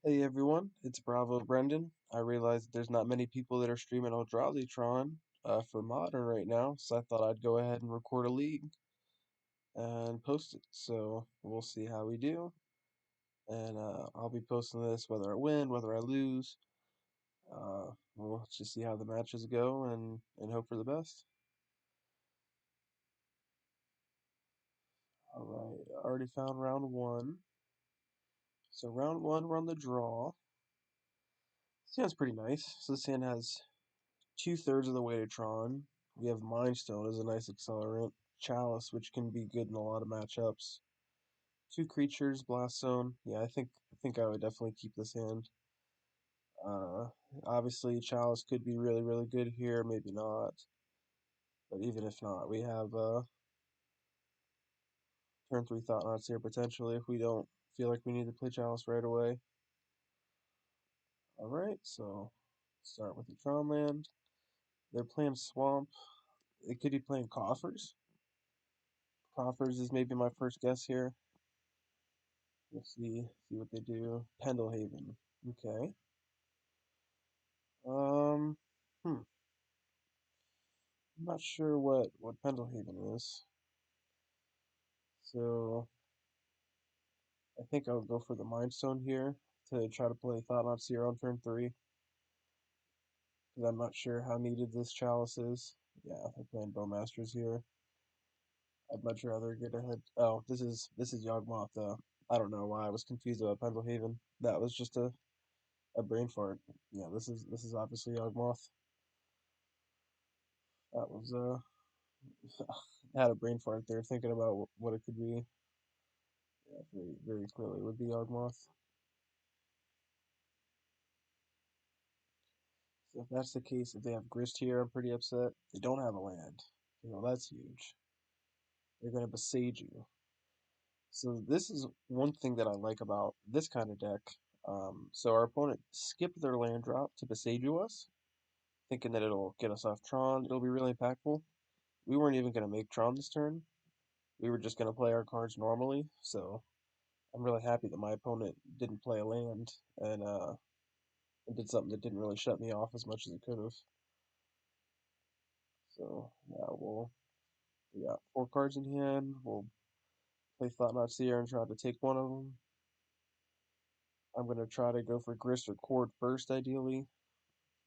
Hey everyone, it's Bravo Brendan. I realize there's not many people that are streaming Eldrazi Tron for Modern right now, so I thought I'd go ahead and record a league and post it. So we'll see how we do, and I'll be posting this whether I win, whether I lose. We'll just see how the matches go and hope for the best. All right, I already found round one. So round one, we're on the draw. This hand's pretty nice. So this hand has 2/3 of the way to Tron. We have Mind Stone as a nice accelerant. Chalice, which can be good in a lot of matchups. Two creatures, Blast Zone. Yeah, I think I would definitely keep this hand. Uh, Obviously, Chalice could be really, really good here. Maybe not. But even if not, we have turn three Thought Knots here potentially if we don't feel like we need to play Chalice right away. All right, so start with the Tron land. They're playing Swamp. They could be playing Coffers. Coffers is maybe my first guess here. We'll see what they do. Pendlehaven. Okay. Um, I'm not sure what Pendlehaven is. So I think I'll go for the Mind Stone here to try to play Thought-Knot Seer on turn three, because I'm not sure how needed this Chalice is. Yeah, they're playing Bowmasters here. I'd much rather get ahead. Oh, this is Yawgmoth though. I don't know why I was confused about Pendlehaven. That was just a brain fart. Yeah, this is obviously Yawgmoth. That was I had a brain fart there thinking about what it could be. Yeah, very, very clearly would be Yawgmoth. So if that's the case, if they have Grist here, I'm pretty upset. They don't have a land. That's huge. They're going to besiege you. So this is one thing that I like about this kind of deck. So our opponent skipped their land drop to besiege us, thinking that it'll get us off Tron. It'll be really impactful. We weren't even going to make Tron this turn. We were just going to play our cards normally. So I'm really happy that my opponent didn't play a land and did something that didn't really shut me off as much as it could have. So yeah, we got four cards in hand. We'll play Thought-Knot Seer and try to take one of them. I'm gonna try to go for Grist or Cord first, ideally,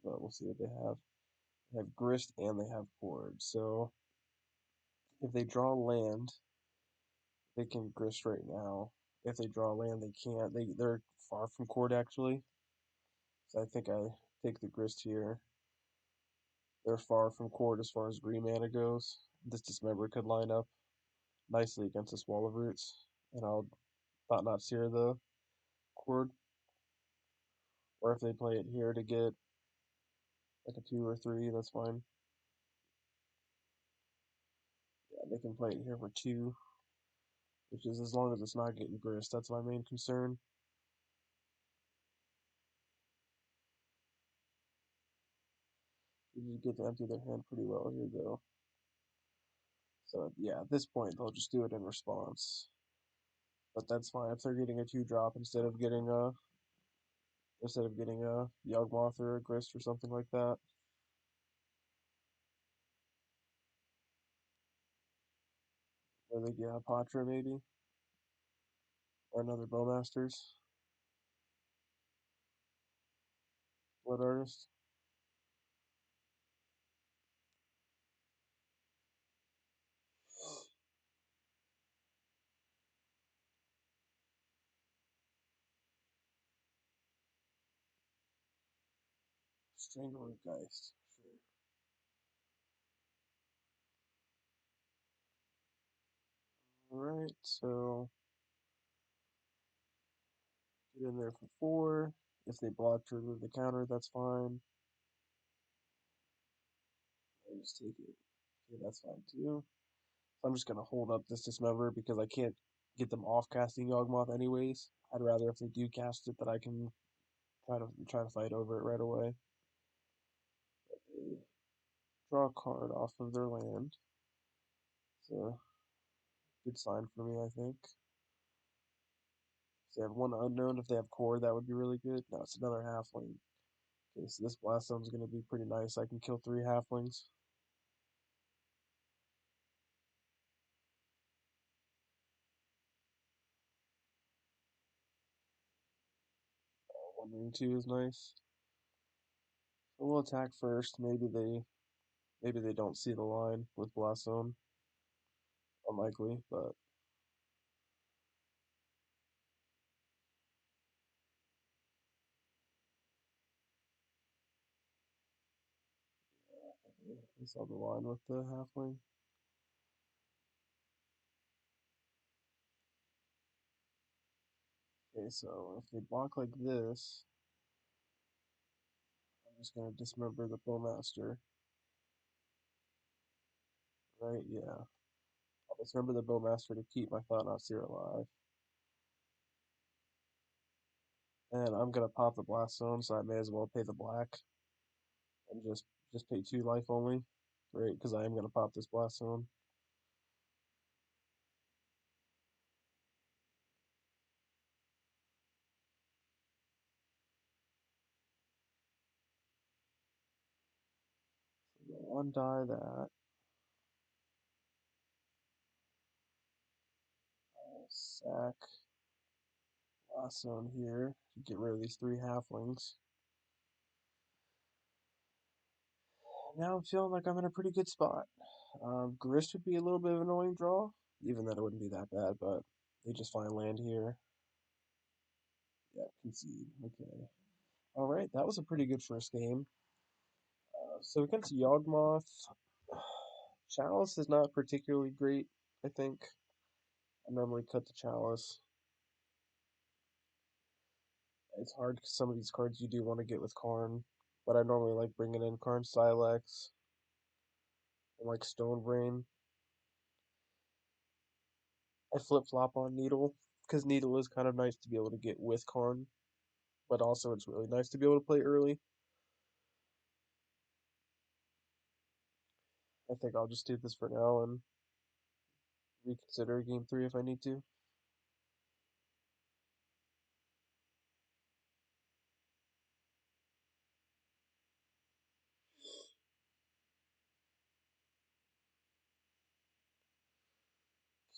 but we'll see what they have. They have Grist and they have Cord. So if they draw land, they can Grist right now. If they draw land, they can't. They're far from Cord actually. So I think I take the Grist here. They're far from Cord as far as green mana goes. This Dismember could line up nicely against this Wall of Roots, and I'll Thought-Knot Seer the Cord. Or if they play it here to get like a two or three, that's fine. Yeah, they can play it here for two, which is as long as it's not getting grist. That's my main concern. You get to empty their hand pretty well here, though. So yeah, at this point they'll just do it in response. But that's fine if they're getting a two drop instead of getting a Yawgmoth or a Grist or something like that. Or they get a Patra maybe, or another Bowmasters, Blood Artist. Strangler Geist. Sure. Alright, so get in there for four. If they block to remove the counter, that's fine. I just take it. Okay, that's fine too. So I'm just gonna hold up this Dismember because I can't get them off casting Yawgmoth anyways. I'd rather if they do cast it that I can try to fight over it right away. But they draw a card off of their land. It's a good sign for me, I think. they have one unknown, if they have core, that would be really good. No, it's another halfling. Okay, so this blast zone's gonna be pretty nice. I can kill 3 halflings. 1 ring 2 is nice. So we'll attack first. Maybe they don't see the line with blast zone. Unlikely, but they saw the line with the halfling. Okay, so if they block like this, I'm just gonna dismember the bowmaster. Right? Yeah. I'll dismember the bowmaster to keep my thought not seer alive. And I'm gonna pop the blast zone, so I may as well pay the black and just pay 2 life only. Right, because I am gonna pop this blast zone. So I'll undie that. I'll sack blast zone here to get rid of these 3 halflings. Now I'm feeling like I'm in a pretty good spot. Grist would be a little bit of an annoying draw, even that it wouldn't be that bad, but they just find land here. Yeah, concede. Okay. Alright, that was a pretty good first game. So against Yawgmoth, Chalice is not particularly great, I think. I normally cut the Chalice. It's hard because some of these cards you do want to get with Karn, but I normally like bringing in Karn Silex and like Stone Brain. I flip flop on Needle because Needle is kind of nice to be able to get with Karn, but also it's really nice to be able to play early. I think I'll just do this for now and reconsider game 3 if I need to.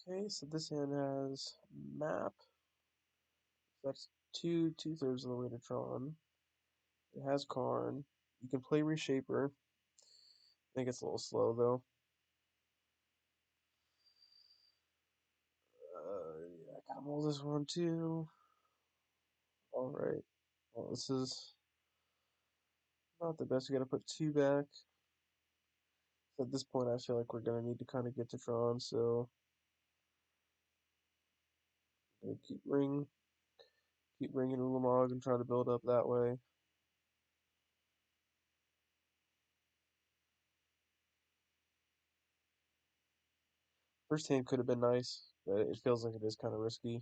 Okay, so this hand has map. That's two-thirds of the way to Tron. It has Karn. You can play Reshaper. I think it's a little slow though. Yeah, I gotta roll this one too. Alright. Well, this is not the best. We gotta put 2 back. So at this point, I feel like we're gonna need to kind of get to Tron, so I'm gonna keep ringing Ulamog and try to build up that way. First hand could have been nice, but it feels like it is kind of risky.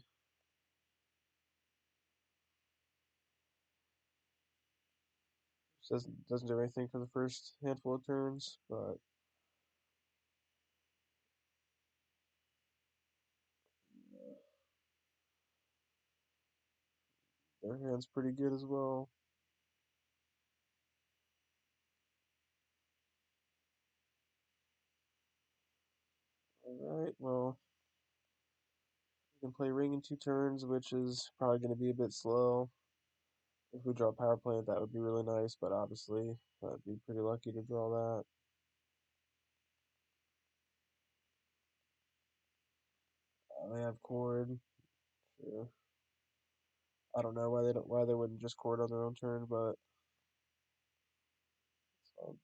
Doesn't do anything for the first handful of turns, but their hand's pretty good as well. Alright, well, we can play Ring in 2 turns, which is probably going to be a bit slow. If we draw Power Plant, that would be really nice, but obviously, I'd be pretty lucky to draw that. They have Chord, sure. I don't know why they wouldn't just Chord on their own turn, but it's fine.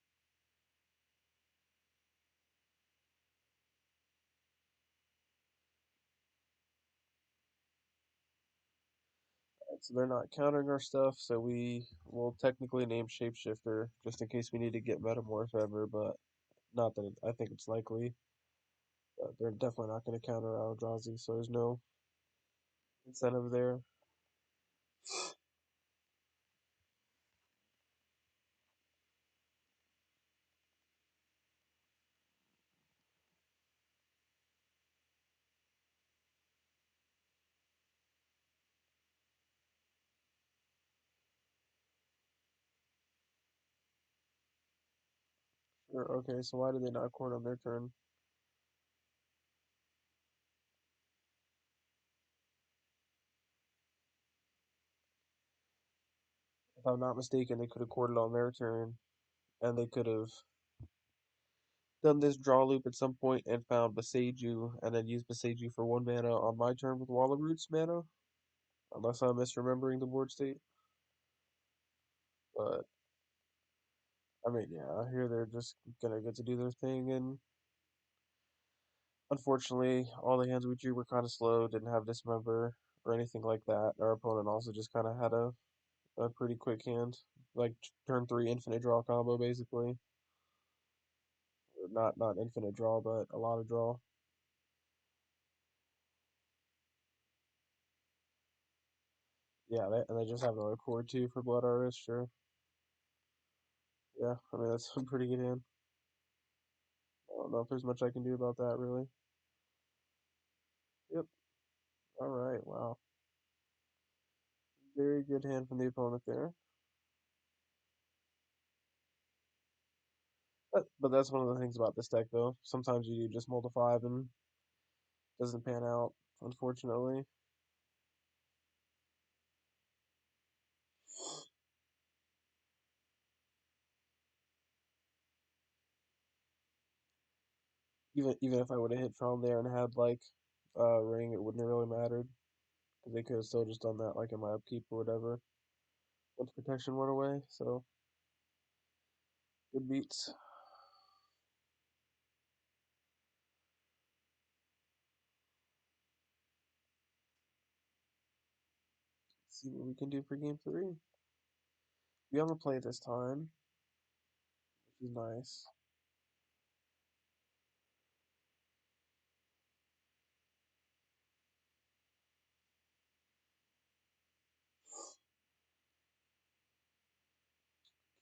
So they're not countering our stuff, so we will technically name Shapeshifter just in case we need to get Metamorph ever, but not that I think it's likely. But they're definitely not going to counter Eldrazi, so there's no incentive there. Okay, so why did they not court on their turn? If I'm not mistaken, they could have courted on their turn, and they could have done this draw loop at some point and found Boseiju, and then used Boseiju for 1 mana on my turn with Wall of Roots mana, unless I'm misremembering the board state. But I mean, yeah, here they're just gonna get to do their thing, and unfortunately, all the hands we drew were kind of slow, didn't have Dismember or anything like that. Our opponent also just kind of had a pretty quick hand, like turn 3 infinite draw combo, basically. Or not infinite draw, but a lot of draw. Yeah, and they just have another cord too for Blood Artist, sure. Yeah, I mean, that's a pretty good hand. I don't know if there's much I can do about that, really. Yep. Alright, wow. Very good hand from the opponent there. But that's one of the things about this deck, though. Sometimes you do just mull to 5 and doesn't pan out, unfortunately. Even if I would have hit Tron there and had like ring, it wouldn't have really mattered because they could have still just done that like in my upkeep or whatever once protection went away. So good beats. Let's see what we can do for game 3. We have a play this time, which is nice.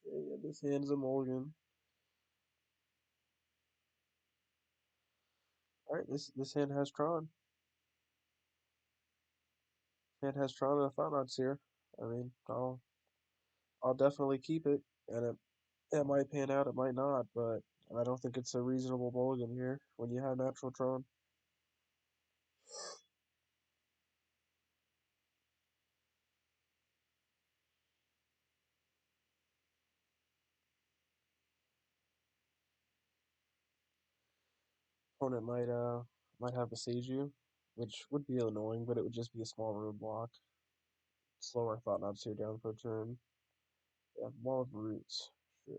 Okay, yeah, this hand is a mulligan. All right, this hand has Tron. Hand has Tron and a Thought here. I mean, I'll definitely keep it, and it might pan out, it might not, but I don't think it's a reasonable mulligan here when you have natural Tron. Opponent might have Boseiju, which would be annoying, but it would just be a small roadblock. Slower Thought Knot Seer down per turn. Yeah, Wall of Roots. Sure.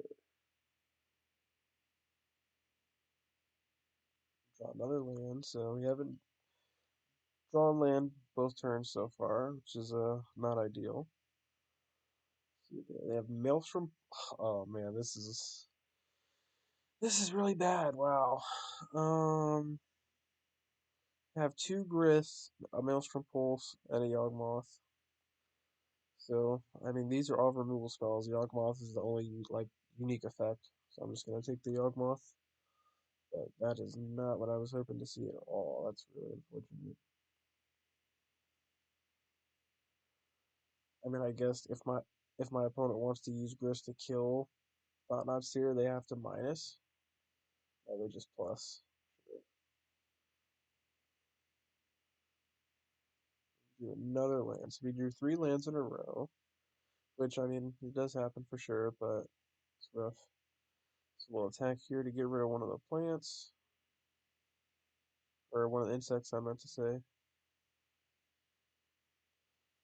Draw another land, so we haven't drawn land both turns so far, which is not ideal. They have Maelstrom. Oh man, this is really bad. Wow. Um, have 2 Griths, a Maelstrom Pulse, and a Yawgmoth. So, I mean, these are all removal spells. Yawgmoth is the only, like, unique effect. So I'm just going to take the Yawgmoth. But that is not what I was hoping to see at all. That's really unfortunate. I mean, I guess if my opponent wants to use Grist to kill Thought-Knot Seer, they have to minus. Or they just plus. Sure. Do another land. So we drew 3 lands in a row. Which, I mean, it does happen for sure, but it's rough. So we'll attack here to get rid of one of the plants. Or one of the insects, I meant to say.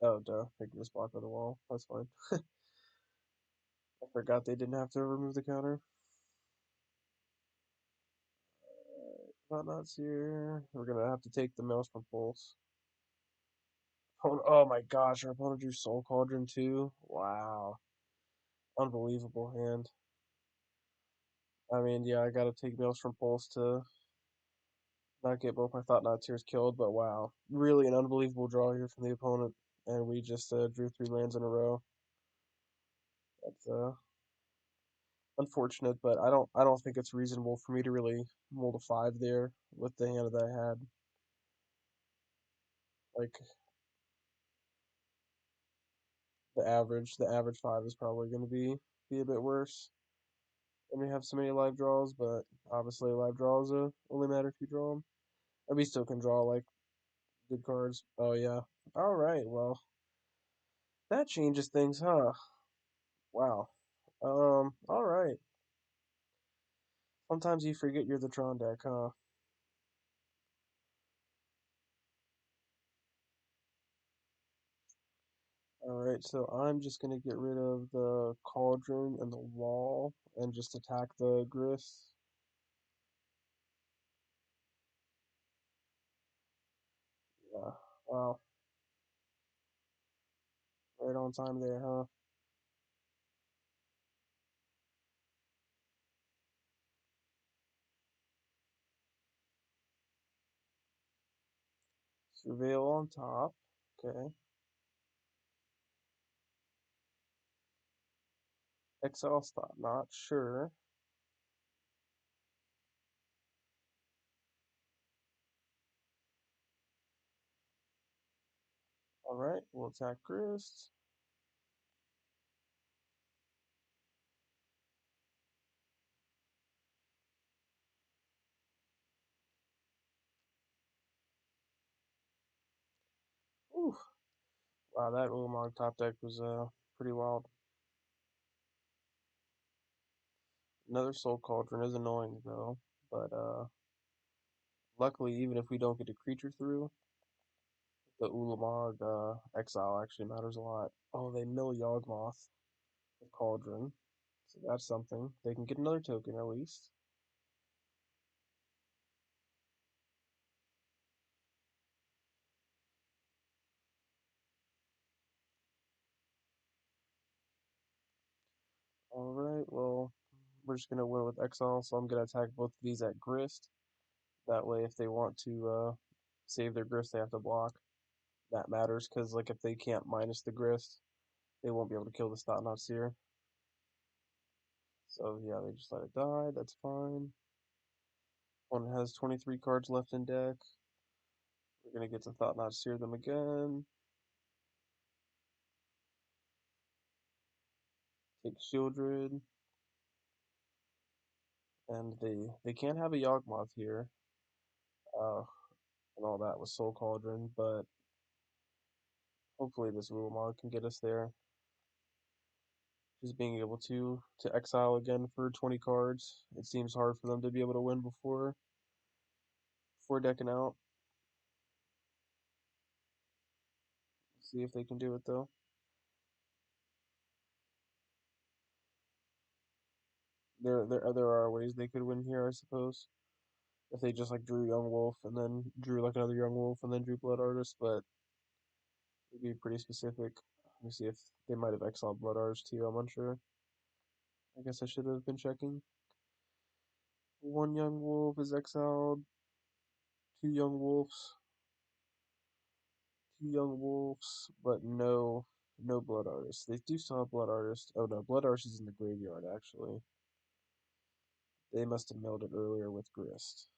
Oh, duh. They can just block on the wall. That's fine. I forgot they didn't have to remove the counter. Not here. We're gonna have to take the Maelstrom Pulse. Oh my gosh, our opponent drew Soul Cauldron too. Wow. Unbelievable hand. I mean, yeah, I gotta take Maelstrom Pulse to not get both my Thought Knot Tears killed, but wow. Really an unbelievable draw here from the opponent. And we just drew 3 lands in a row. That's unfortunate, but I don't think it's reasonable for me to really roll to 5 there with the hand that I had. Like the average 5 is probably going to be a bit worse. And we have so many live draws, but obviously live draws only matter if you draw them. And we still can draw like good cards. Oh yeah. All right. Well, that changes things, huh? Wow. All right. Sometimes you forget you're the Tron deck, huh? All right. So I'm just gonna get rid of the cauldron and the wall and just attack the grist. Yeah. Wow. Right on time there, huh? Surveil on top. Okay. Exile stop. Not sure. All right. We'll attack grist. Ooh. Wow, that Ulamog top deck was pretty wild. Another Soul Cauldron is annoying though, but luckily even if we don't get a creature through, the Ulamog exile actually matters a lot. Oh, they mill Yawgmoth with Cauldron, so that's something. They can get another token at least. All right, well we're just gonna win with exile, so I'm gonna attack both of these at Grist. That way, if they want to save their Grist, they have to block. That matters because like if they can't minus the Grist, they won't be able to kill the Thought-Knot Seer. So yeah, they just let it die. That's fine. One has 23 cards left in deck. We're gonna get to Thought-Knot Seer them again. Take Shieldred. And they can't have a Yawgmoth here. Uh, and all that with Soul Cauldron, but hopefully this Ulamog can get us there. Just being able to exile again for 20 cards. It seems hard for them to be able to win before decking out. See if they can do it though. There are ways they could win here, I suppose. If they just like drew Young Wolf and then drew like another Young Wolf and then drew Blood Artist, but it'd be pretty specific. Let me see if they might have exiled Blood Artist too. I'm unsure. I guess I should have been checking. One Young Wolf is exiled. Two Young Wolves. Two Young Wolves, but no Blood Artist. They do still have Blood Artist. Oh no, Blood Artist is in the graveyard actually. They must have milled it earlier with Grist.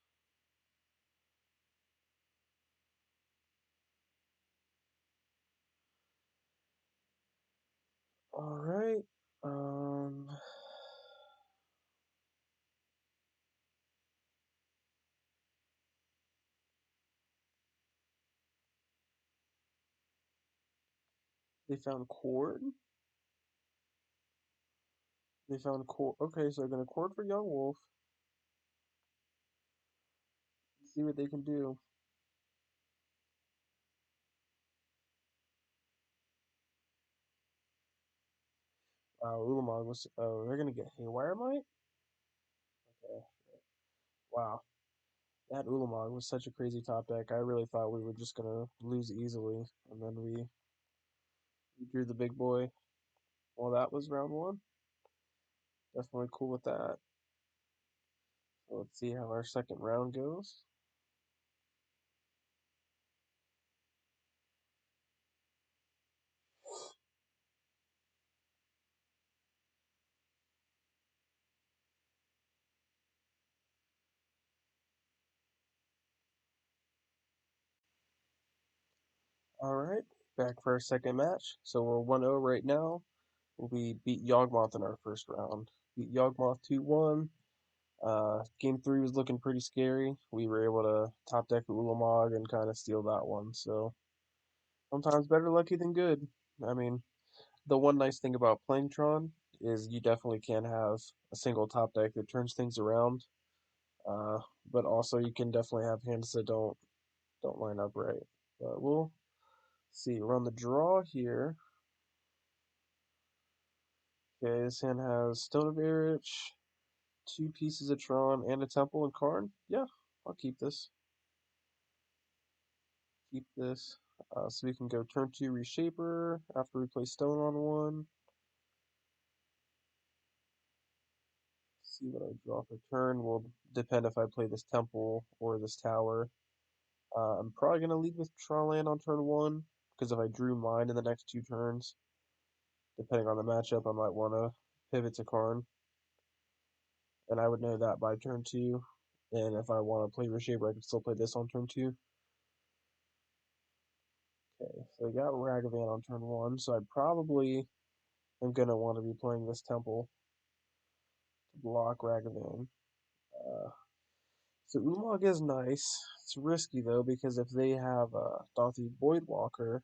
All right. Um, they found Cord. They found Cord. Okay, so they're gonna Cord for Young Wolf. See what they can do. Ulamog was. Oh, they're gonna get Haywire Might. Okay. Wow, that Ulamog was such a crazy top deck. I really thought we were just gonna lose easily, and then we drew the big boy. Well, that was round one. Definitely cool with that. So let's see how our second round goes. All right, back for our second match. So we're 1-0 right now. We beat Yawgmoth in our first round. Beat Yawgmoth 2-1. Game 3 was looking pretty scary. We were able to top deck Ulamog and kind of steal that one. So sometimes better lucky than good. I mean, the one nice thing about playing Tron is you definitely can have a single top deck that turns things around. Uh, but also you can definitely have hands that don't line up right. But we'll see. We're on the draw here. Okay, this hand has Stone of Erich, two pieces of Tron, and a Temple and Karn. Yeah, I'll keep this. Keep this. So we can go turn 2 Reshaper after we play Stone on 1. See what I draw for turn will depend if I play this Temple or this Tower. I'm probably going to lead with Tron land on turn 1, because if I drew mine in the next 2 turns, depending on the matchup, I might want to pivot to Karn. And I would know that by turn 2. And if I want to play Reshaper, I could still play this on turn 2. Okay, so I got Ragavan on turn 1, so I probably am going to want to be playing this Temple to block Ragavan. Uh, so Ulamog is nice. It's risky though, because if they have Dauthi Voidwalker,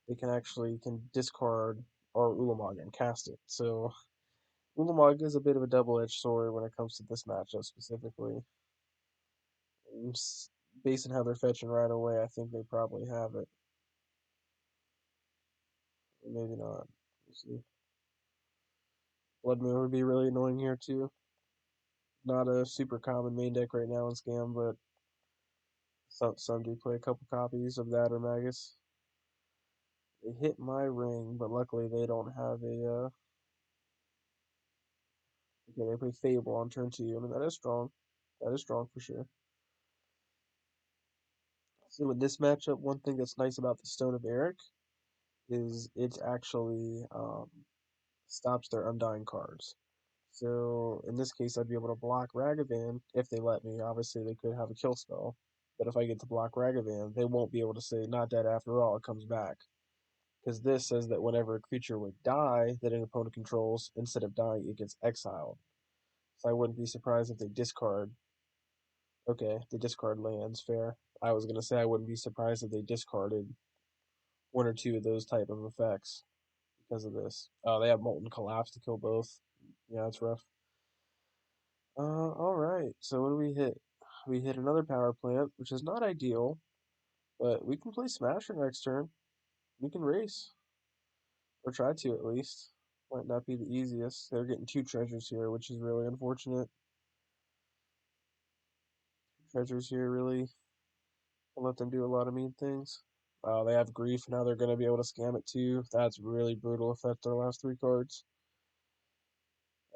they can discard our Ulamog and cast it. So Ulamog is a bit of a double-edged sword when it comes to this matchup specifically. And based on how they're fetching right away, I think they probably have it. Or maybe not. We'll see. Blood Moon would be really annoying here too. Not a super common main deck right now in Scam, but some do play a couple copies of that or Magus. They hit my ring, but luckily they don't have a. Okay, they play Fable on turn 2. I mean, that is strong. That is strong for sure. So in this matchup, one thing that's nice about the Stone of Eric is it actually stops their Undying cards. So in this case, I'd be able to block Ragavan if they let me. Obviously, they could have a kill spell. But if I get to block Ragavan, they won't be able to say, not dead after all, it comes back. Because this says that whenever a creature would die that an opponent controls, instead of dying, it gets exiled. So I wouldn't be surprised if they discard. Okay, they discard lands, fair. I was going to say I wouldn't be surprised if they discarded one or two of those type of effects because of this. Oh, they have Molten Collapse to kill both. Yeah, it's rough. Alright, so what do we hit? We hit another power plant, which is not ideal, but we can play Smasher next turn. We can race. Or try to, at least. Might not be the easiest. They're getting two treasures here, which is really unfortunate. Treasures here really will let them do a lot of mean things. They have Grief, now they're going to be able to scam it too. That's really brutal if that's their last 3 cards.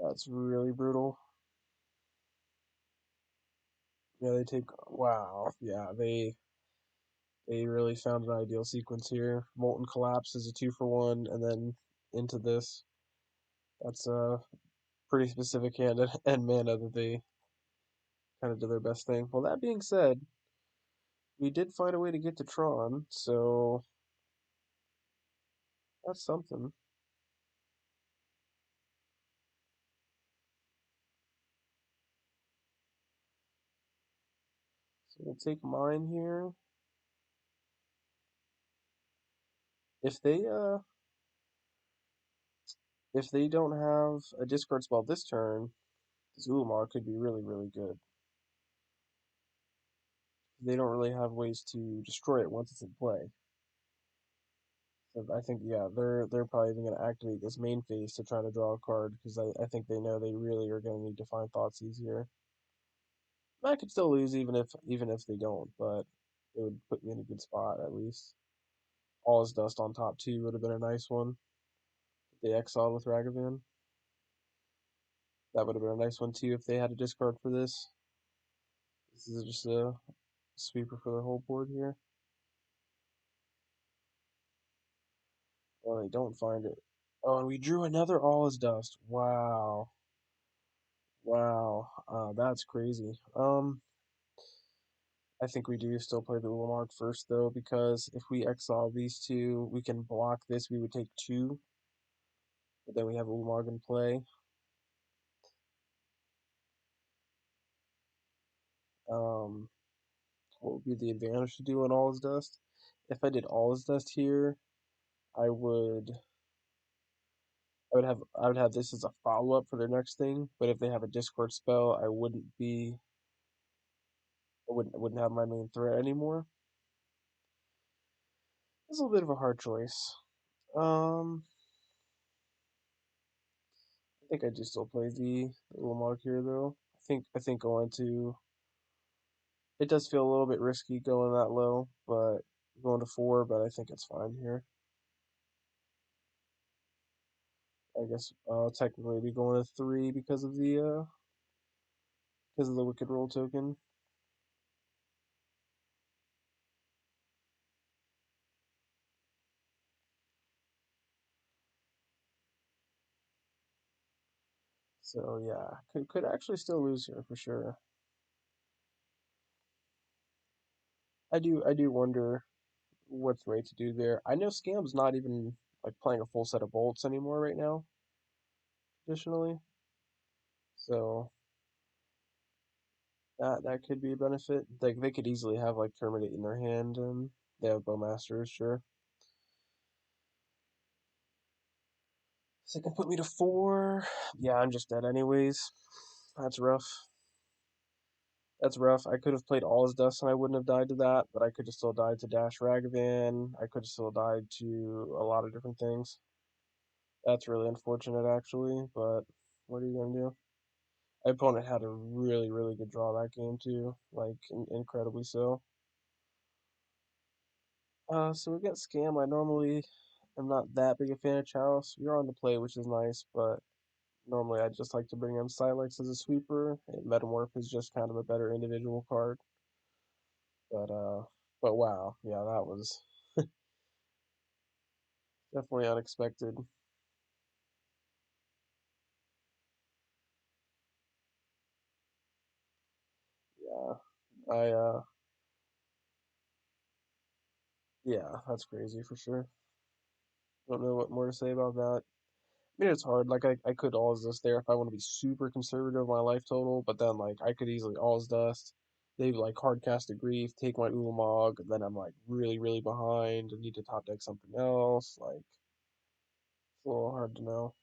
That's really brutal. Yeah, they take. Wow. Yeah, they really found an ideal sequence here. Molten Collapse is a 2-for-1, and then into this. That's a pretty specific hand and mana that they kind of did their best thing. Well, that being said, we did find a way to get to Tron, so that's something. So we'll take mine here. If they don't have a discard spell this turn, Zulmar could be really, really good. They don't really have ways to destroy it once it's in play. So I think yeah, they're probably even gonna activate this main phase to try to draw a card because I think they know they really are gonna need to find Thoughtseize here. I could still lose even if they don't, but it would put me in a good spot at least. All his dust on top 2 would have been a nice one. They exiled with Ragavan. That would have been a nice one too if they had a discard for this. This is just a sweeper for the whole board here. Oh, they don't find it. Oh, and we drew another All is Dust. Wow. Wow. That's crazy. I think we do still play the Ulamog first though, because if we exile these two, we can block this. We would take 2, but then we have Ulamog in play. Um, what would be the advantage to doing all his dust? If I did all his dust here, I would I would have this as a follow up for their next thing. But if they have a Discord spell, I wouldn't have my main threat anymore. It's a little bit of a hard choice. Um, I think I do still play the little mark here though. I think going to it does feel a little bit risky going that low, but going to four, but I think it's fine here. I guess technically be going to three because of the wicked roll token. So yeah, could actually still lose here for sure. I do wonder what's right to do there. I know Scam's not even like playing a full set of bolts anymore right now, traditionally. So that could be a benefit. They could easily have like Terminate in their hand and they have Bowmasters, sure. So they can put me to four. Yeah, I'm just dead anyways. That's rough. That's rough. I could have played all his dust and I wouldn't have died to that, but I could have still died to Dash Ragavan. I could have still died to a lot of different things. That's really unfortunate, actually, but what are you gonna do? My opponent had a really, really good draw that game too, like incredibly so. So against Scam, I normally am not that big a fan of Chalice. You're on the play, which is nice, but normally I just like to bring in Silex as a sweeper. And Metamorph is just kind of a better individual card. But uh, but wow, yeah, that was definitely unexpected. Yeah, I yeah, that's crazy for sure. Don't know what more to say about that. I mean, it's hard. Like I could always dust there if I want to be super conservative on my life total, but then like I could easily always dust. They've like hard cast a grief, take my Ulamog, and then I'm like really, really behind and need to top deck something else. Like it's a little hard to know.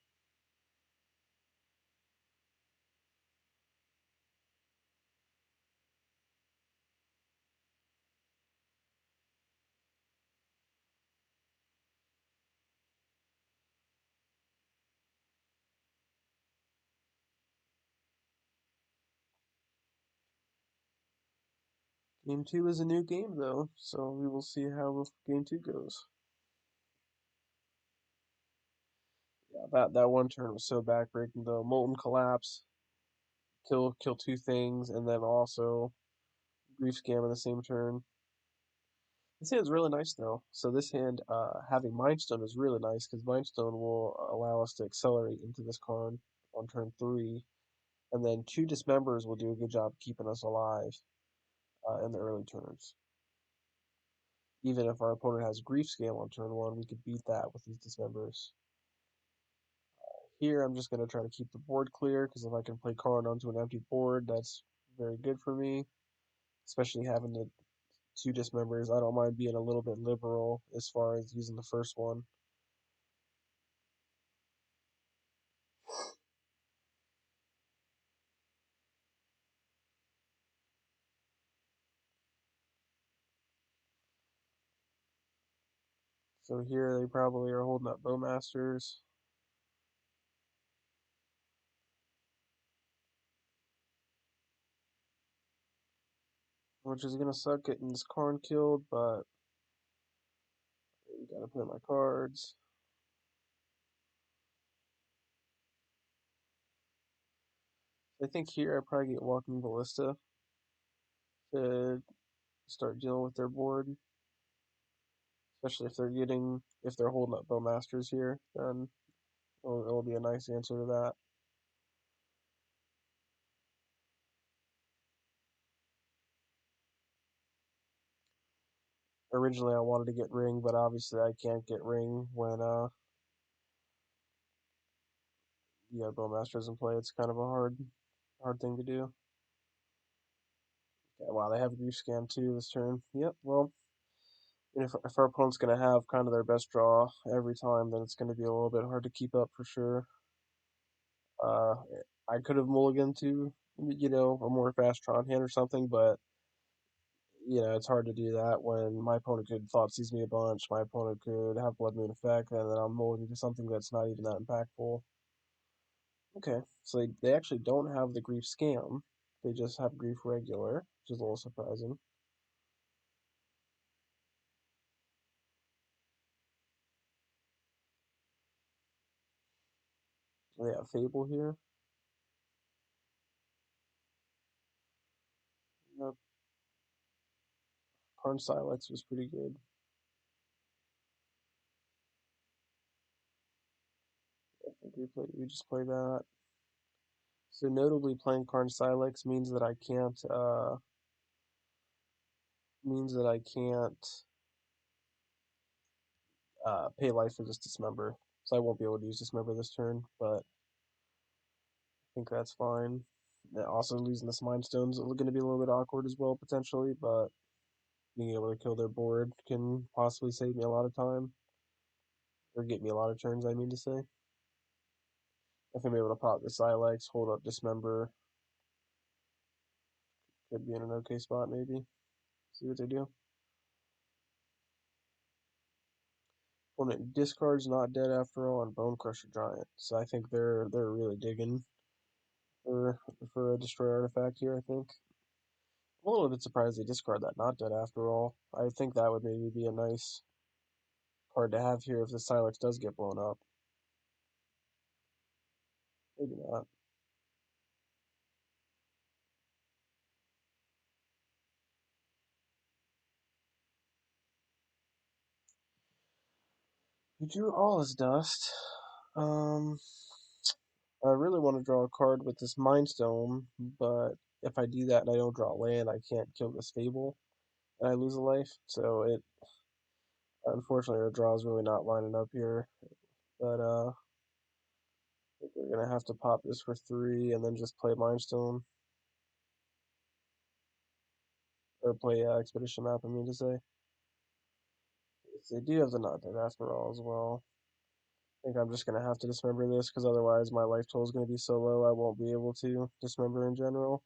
Game two is a new game though, so we will see how game two goes. Yeah, that one turn was so backbreaking though. Molten Collapse, kill two things, and then also Grief Scam in the same turn. This hand's really nice though. So this hand, having Mindstone is really nice because Mindstone will allow us to accelerate into this card on turn three, and then two Dismembers will do a good job keeping us alive in the early turns. Even if our opponent has Grief Scale on turn one, we could beat that with these Dismembers. Here, I'm just going to try to keep the board clear because if I can play Karn onto an empty board, that's very good for me. Especially having the two Dismembers, I don't mind being a little bit liberal as far as using the first one. So here they probably are holding up Bowmasters, which is gonna suck getting this Karn killed, but you gotta play my cards. I think here I probably get Walking Ballista to start dealing with their board, especially if they're holding up Bowmasters here, then it'll be a nice answer to that. Originally I wanted to get Ring, but obviously I can't get Ring when you have Bowmasters in play. It's kind of a hard thing to do. Yeah, wow, they have Grief Scan too this turn. Yep, well, if our opponent's going to have kind of their best draw every time, then it's going to be a little bit hard to keep up for sure. Uh, I could have mulliganed to, a more fast Tron hand or something, but it's hard to do that when my opponent could Thoughtseize me a bunch, my opponent could have Blood Moon effect, and then I'm mulliganing to something that's not even that impactful. Okay, so they actually don't have the Grief Scam, they just have Grief Regular, which is a little surprising. They have Fable here. Yep, Karn Silex was pretty good. I think we just play that. So notably, playing Karn Silex means that I can't pay life for this Dismember, so I won't be able to use Dismember this turn. But I think that's fine. And also, losing this Mind Stone's going to be a little bit awkward as well potentially, but being able to kill their board can possibly save me a lot of time, or get me a lot of turns. I mean to say, if I'm able to pop the Silex, hold up Dismember, could be in an okay spot maybe. See what they do. Opponent discards Not Dead After All and Bone Crusher Giant. So I think they're really digging for a destroy artifact here. I think I'm a little bit surprised they discard that Not Dead After All. I think that would maybe be a nice card to have here if the Silex does get blown up. Maybe not. He drew all his dust. Um, I really want to draw a card with this Mind Stone, but if I do that and I don't draw land, I can't kill this Fable, and I lose a life. So unfortunately, our draw is really not lining up here. But I think we're gonna have to pop this for 3 and then just play Mind Stone or play Expedition Map. I mean to say, they do have the Not Dead After All as well. I think I'm just gonna have to dismember this because otherwise my life total is gonna be so low I won't be able to dismember in general.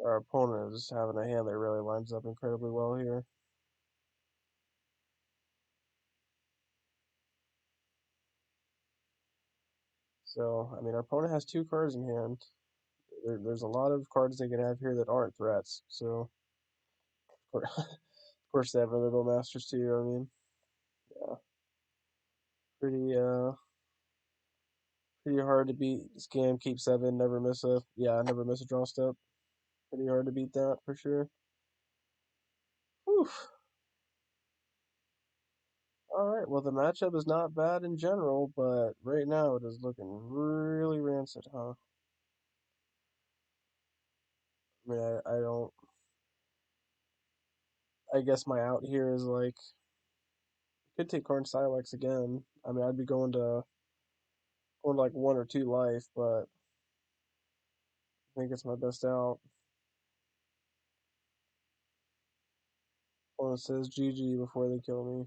Our opponent is having a hand that really lines up incredibly well here. So, I mean, our opponent has 2 cards in hand. There's a lot of cards they can have here that aren't threats. So, of course, they have Vertigo Masters too. I mean, yeah, pretty pretty hard to beat. Scam, keep 7, never miss a draw step. Pretty hard to beat that for sure. Whew. All right, well, the matchup is not bad in general, but right now it is looking really rancid, huh? I mean, I don't. I guess my out here is like, could take Karn Silex again. I mean, I'd be going to like 1 or 2 life, but I think it's my best out. One says GG before they kill me.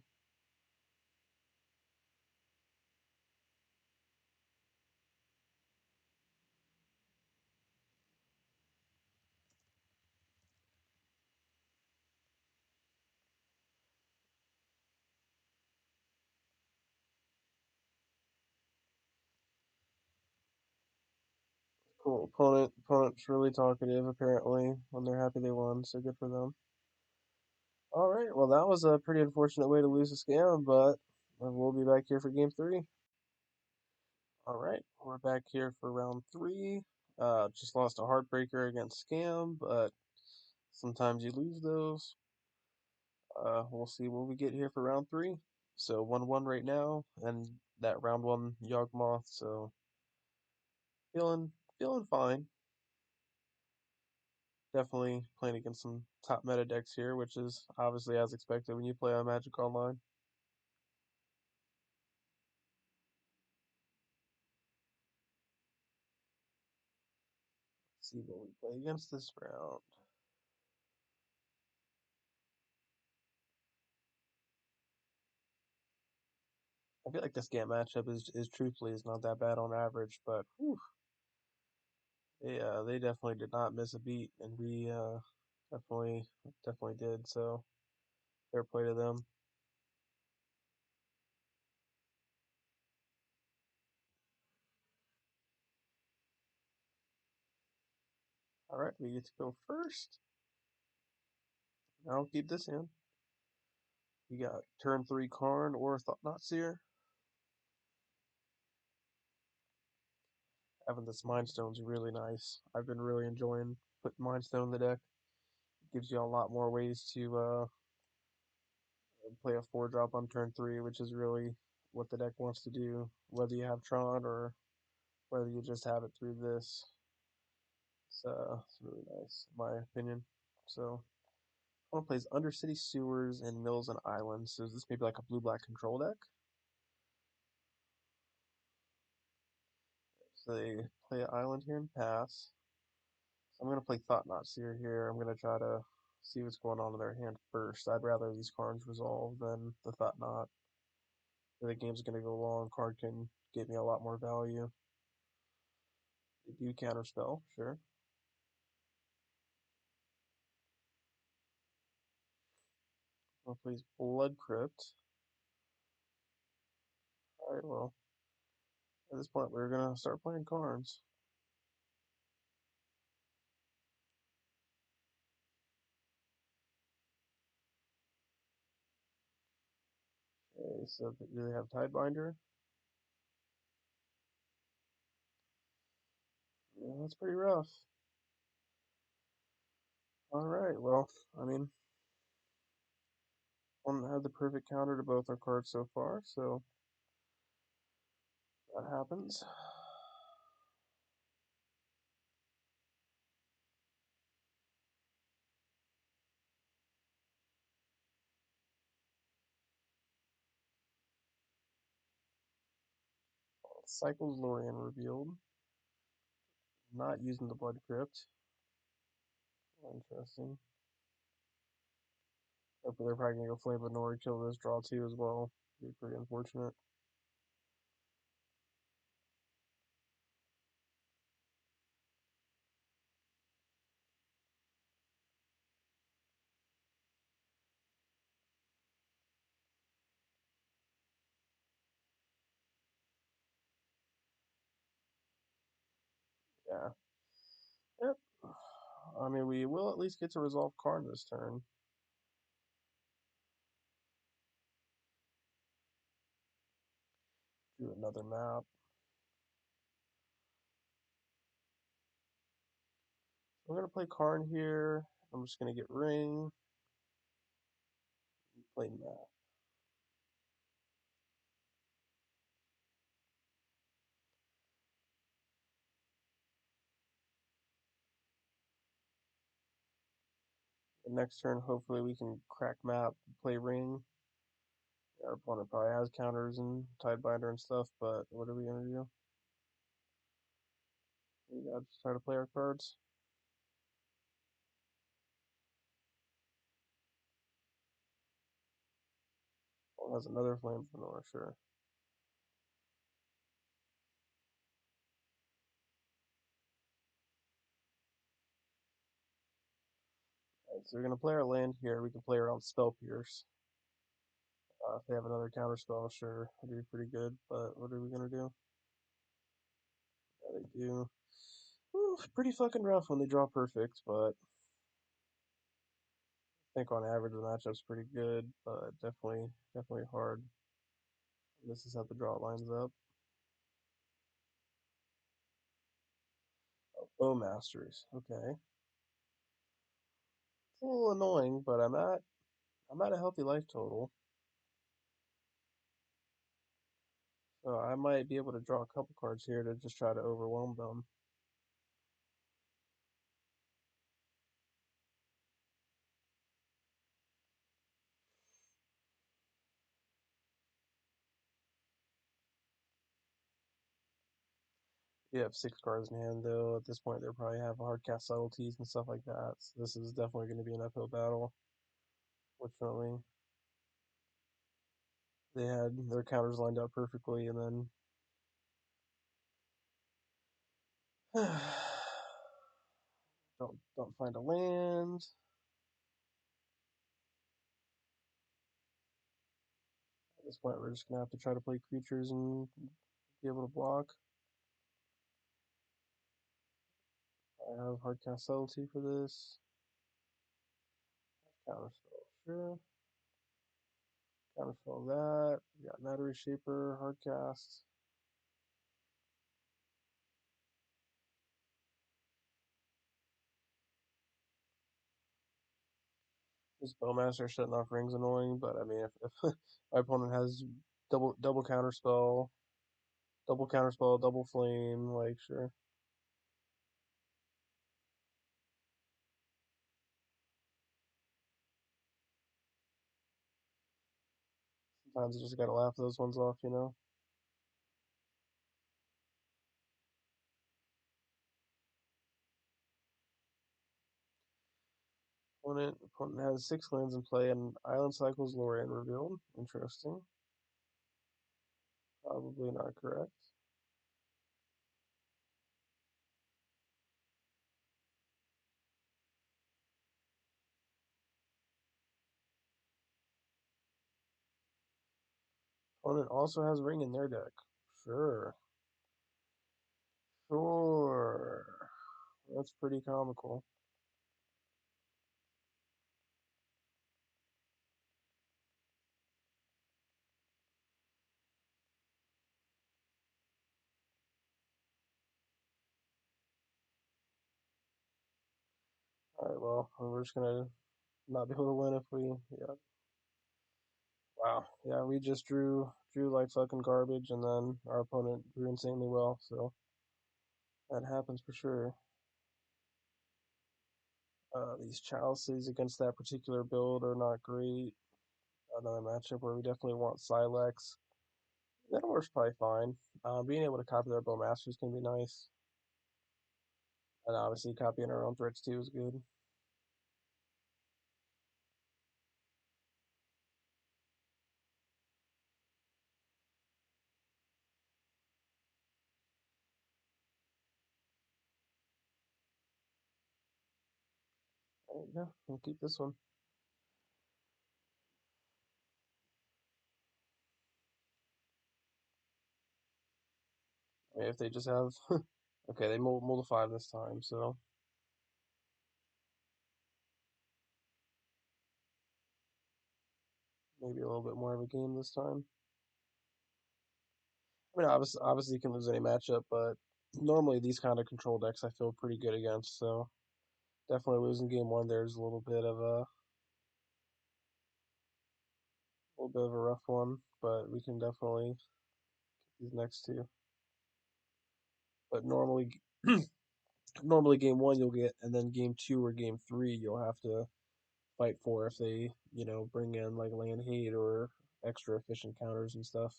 Cool. Opponent's really talkative apparently when they're happy they won, so good for them. All right, well that was a pretty unfortunate way to lose a scam, but we'll be back here for game 3. All right, we're back here for round 3. Just lost a heartbreaker against scam, but sometimes you lose those. We'll see what we get here for round 3. So 1-1 right now, and that round 1 Yawgmoth. So feeling fine. Definitely playing against some top meta decks here, which is obviously as expected when you play on Magic Online. Let's see what we play against this round. I feel like this game matchup is truthfully is not that bad on average, but whew, they definitely did not miss a beat, and we definitely did. So fair play to them. All right, we get to go first. I'll keep this in. We got turn 3 Karn or Thought-Knot Seer. Having this Mind Stone's really nice. I've been really enjoying putting Mind Stone in the deck. It gives you a lot more ways to play a 4-drop on turn 3, which is really what the deck wants to do, whether you have Tron or whether you just have it through this. It's really nice, in my opinion. So, one plays Undercity Sewers and Mills and Islands. So, this may be like a blue-black control deck. So, they play an island here and pass. So I'm going to play Thought-Knot Seer here. I'm going to try to see what's going on in their hand first. I'd rather these cards resolve than the Thought-Knot. If the game's going to go long, card can get me a lot more value. They do counterspell, sure. I'll play Blood Crypt. Alright, well, at this point we're going to start playing cards. Okay, so do they have Tidebinder? Yeah, that's pretty rough. Alright, well, I mean, one had the perfect counter to both our cards so far, so that happens. Cycles Lorien revealed. Not using the Blood Crypt. Interesting. Hopefully they're probably gonna go Flame of Nori, kill this draw too as well. Be pretty unfortunate. Yeah. Yep. I mean, we will at least get to resolve Karn this turn. Do another map. I'm gonna play Karn here. I'm just gonna get Ring. Play map. The next turn, hopefully we can crack map, play Ring. Our opponent probably has counters and Tidebinder and stuff, but what are we gonna do? We gotta just try to play our cards. Oh, has another Flame of Nori, sure. Right, so we're gonna play our land here. We can play around Spell Pierce. If they have another counter spell, sure, it'd be pretty good. But what are we gonna do? Yeah, they do. Whew, pretty fucking rough when they draw perfect, but I think on average the matchup's pretty good, but definitely hard. This is how the draw lines up. Oh, Bowmasters, okay. It's a little annoying, but I'm at a healthy life total, so I might be able to draw a couple cards here to just try to overwhelm them. You have 6 cards in hand, though. At this point, they probably have hard cast subtleties and stuff like that. So this is definitely going to be an uphill battle, fortunately. They had their counters lined up perfectly, and then don't find a land. At this point, we're just gonna have to try to play creatures and be able to block. I have hardcast subtlety for this. Counterspell, sure. Counterspell that. We got Matter Reshaper, hardcast. This Bowmaster shutting off rings annoying, but I mean, if my opponent has double counterspell, double flame, like sure. Sometimes you just gotta laugh those ones off, you know. Opponent has 6 lands in play and island cycles Lorien revealed. Interesting. Probably not correct. Opponent also has ring in their deck. Sure. Sure. That's pretty comical. Alright, well, we're just gonna not be able to win if we yeah. Wow. Yeah, we just drew like fucking garbage and then our opponent drew insanely well, so that happens for sure. These chalices against that particular build are not great. Another matchup where we definitely want Silex. That works probably fine. Being able to copy their Bowmasters can be nice. And obviously copying our own threats too is good. Alright, yeah, we'll keep this one. I mean, if they just have okay, they mulled a 5 this time, so maybe a little bit more of a game this time. I mean, obviously you can lose any matchup, but normally these kind of control decks I feel pretty good against. So definitely losing game one. There's a little bit of a rough one, but we can definitely get these next two. But normally game one you'll get, and then game two or game three you'll have to fight for if they bring in like land hate or extra efficient counters and stuff.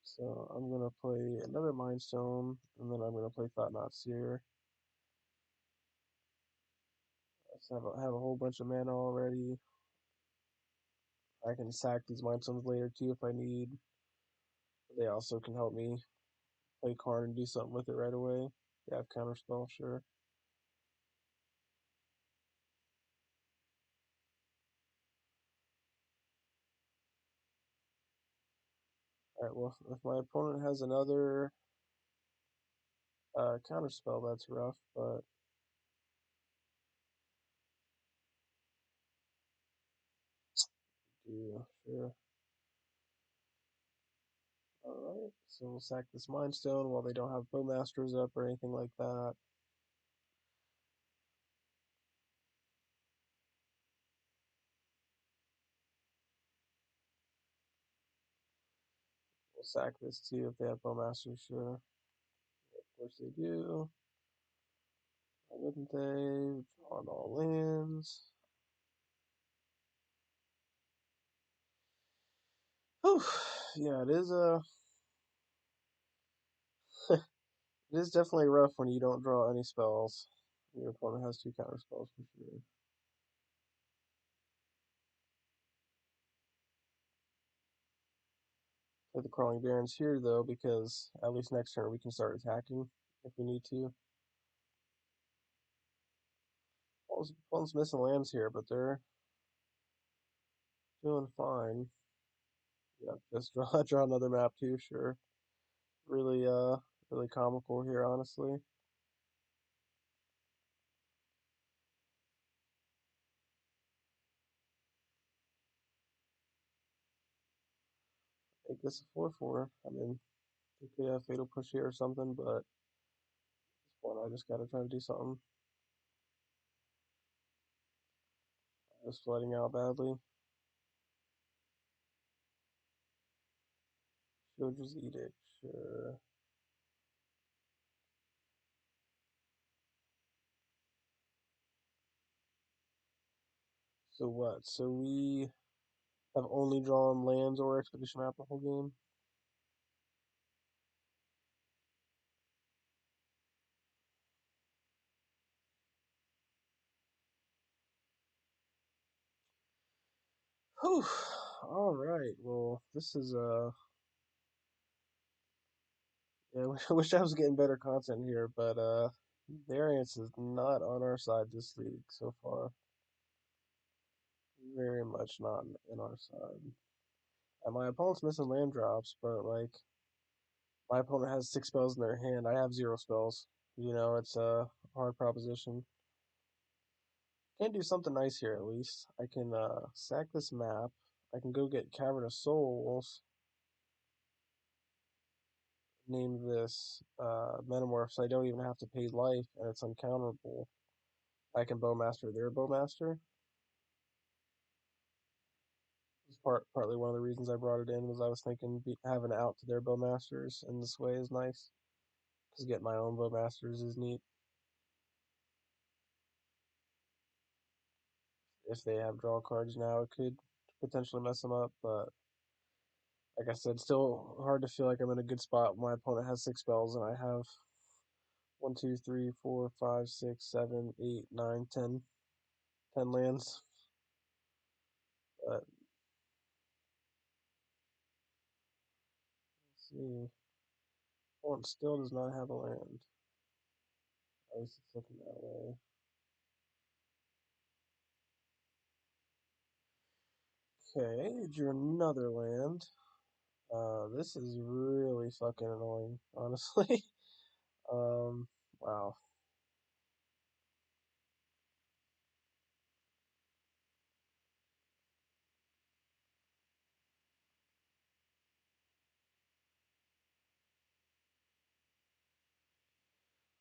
So I'm gonna play another Mind Stone, and then I'm gonna play Thought Not Seer. I have a whole bunch of mana already. I can sack these Mind Stones later too if I need. They also can help me play card and do something with it right away. Yeah, I have Counterspell, sure. Alright, well, if my opponent has another Counterspell, that's rough, but yeah, sure. Alright, so we'll sack this Mind Stone while they don't have Bowmasters up or anything like that. We'll sack this too if they have Bowmasters, sure. Of course they do. Why wouldn't they? Drawn all lands. Whew. Yeah, it is it is definitely rough when you don't draw any spells. Your opponent has 2 counter spells for sure. Play the Crawling Barrens here though, because at least next turn we can start attacking if we need to. Opponent's missing lands here, but they're doing fine. Yeah, just draw another map too, sure. Really really comical here, honestly. Make this a 4/4. I mean, they could have Fatal Push here or something, but at this point I just gotta try to do something. Just flooding out badly. Children's Edict, sure. So what? So we have only drawn lands or expedition map the whole game? Whew. Alright, well, this is yeah, I wish I was getting better content here, but variance is not on our side this league so far. Very much not in our side. And my opponent's missing land drops, but like my opponent has 6 spells in their hand. I have 0 spells. You know, it's a hard proposition. Can do something nice here at least. I can sack this map. I can go get Cavern of Souls. Name this Metamorph, so I don't even have to pay life, and it's uncounterable. I can Bowmaster their Bowmaster. This partly one of the reasons I brought it in was I was thinking having out to their Bowmasters in this way is nice, because getting my own Bowmasters is neat. If they have draw cards now, it could potentially mess them up, but like I said, still hard to feel like I'm in a good spot when my opponent has 6 spells and I have 1, 2, 3, 4, 5, 6, 7, 8, 9, 10, 10 lands. But let's see. Opponent still does not have a land. At least it's looking that way. Okay, drew another land. This is really fucking annoying, honestly. Wow.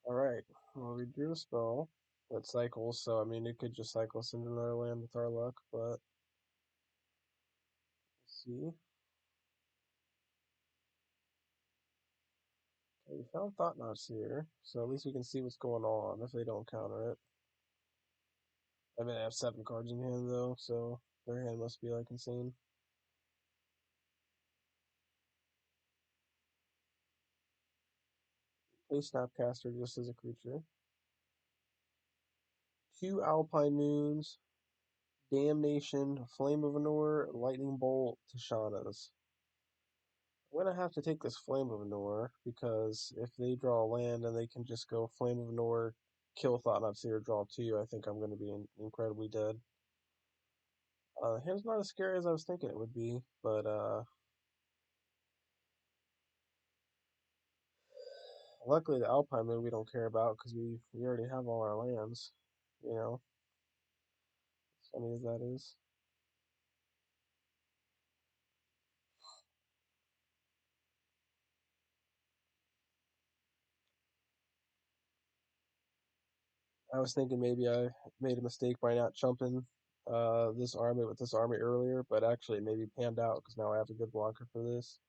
Alright, well, we drew a spell that cycles, so I mean, it could just cycle us into another land with our luck, but let's see. Okay, we found Thought Knots here, so at least we can see what's going on if they don't counter it. I mean, they have 7 cards in hand, though, so their hand must be, like, insane. Play Snapcaster just as a creature. 2 Alpine Moons, Damnation, Flame of Anor, Lightning Bolt, Tishana's. I'm gonna have to take this Flame of Anor because if they draw a land and they can just go Flame of Anor, kill Thought-Knot-Seer, draw 2, I think I'm gonna be incredibly dead. Hand's not as scary as I was thinking it would be, but luckily the Alpine Moon we don't care about because we already have all our lands, you know, as funny as that is. I was thinking maybe I made a mistake by not chumping this army with this army earlier, but actually it maybe panned out because now I have a good blocker for this.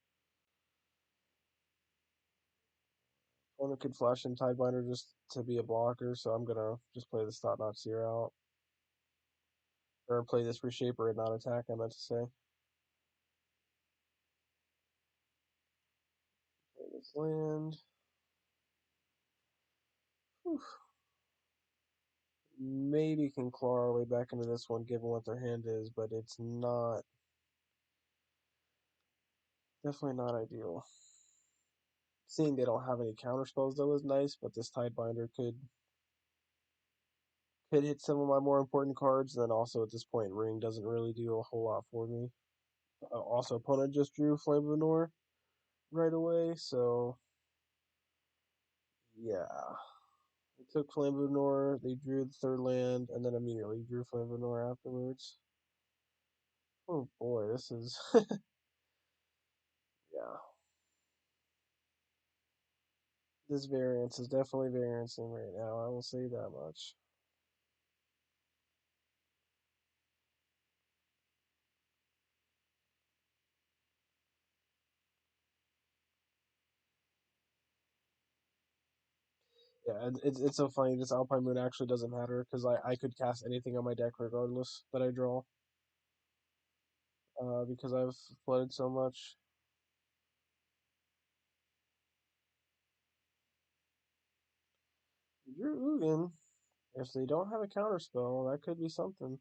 Opponent could flash in Tidebinder just to be a blocker, so I'm gonna just play this Thought-Knot-Seer out. Or play this Reshaper and not attack, I meant to say. Play this land. Whew. maybe can claw our way back into this one given what their hand is, but it's not, definitely not ideal. Seeing they don't have any counter spells though is nice, but this Tidebinder could hit some of my more important cards. And then also at this point, Ring doesn't really do a whole lot for me. Also, opponent just drew Flame of Venor right away, so yeah. They took Flame of Venor, they drew the third land, and then immediately drew Flame of Venor afterwards. Oh boy, this is yeah. This variance is definitely variancing right now. I will say that much. Yeah, it's so funny. This Alpine Moon actually doesn't matter because I could cast anything on my deck regardless that I draw. Because I've flooded so much. Drew Ugin. If they don't have a counter spell, that could be something.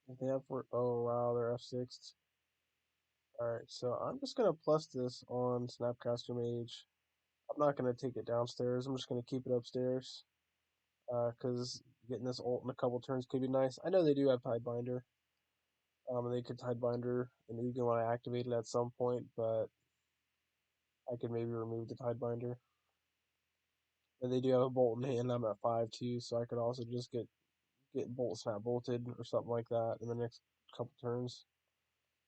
If they have oh wow, they're F6'd. Alright, so I'm just gonna plus this on Snapcaster Mage. I'm not gonna take it downstairs. I'm just gonna keep it upstairs. Because getting this ult in a couple turns could be nice. I know they do have Tidebinder. And they could Tidebinder and Ugin when I activate it at some point, but I could maybe remove the Tidebinder. And they do have a bolt in hand. I'm at 5-2, so I could also just get bolt snap bolted or something like that in the next couple turns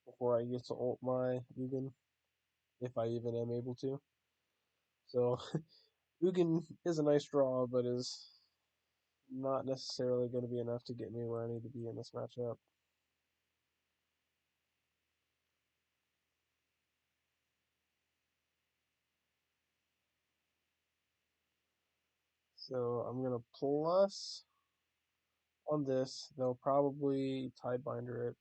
before I get to ult my Ugin, if I even am able to. So Ugin is a nice draw, but is not necessarily going to be enough to get me where I need to be in this matchup. So I'm going to plus on this. They'll probably Tidebinder it.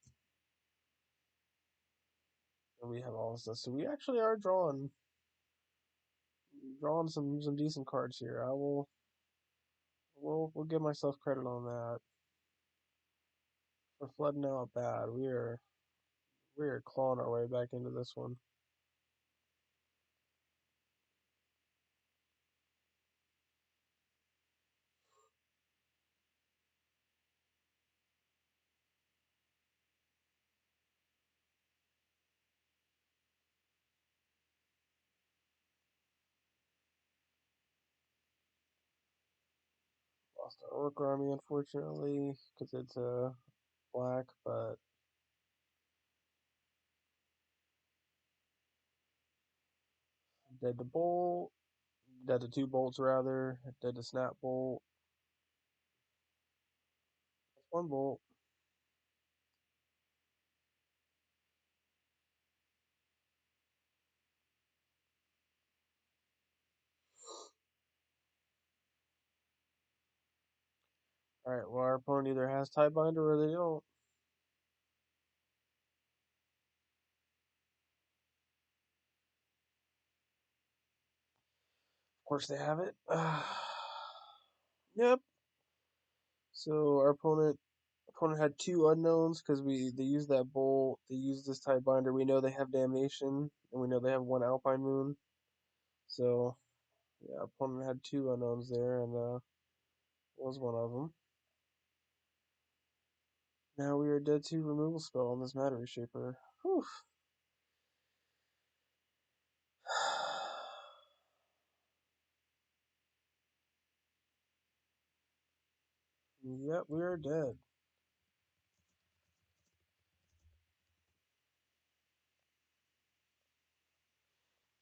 And we have all this stuff. So we actually are drawing some decent cards here. We'll give myself credit on that. For flooding out bad. We are clawing our way back into this one. Lost our Orc Army, unfortunately, because it's black, but dead to bolt, dead to two bolts rather, dead to snap bolt. That's one bolt. Alright, well, our opponent either has Tidebinder or they don't. Of course they have it. Yep. So our opponent had two unknowns because they used that bolt, they used this Tidebinder. We know they have Damnation, and we know they have one Alpine Moon. So yeah, opponent had two unknowns there, and was one of them. Now we are dead to removal spell on this Matter Reshaper. Whew. Yep, we are dead.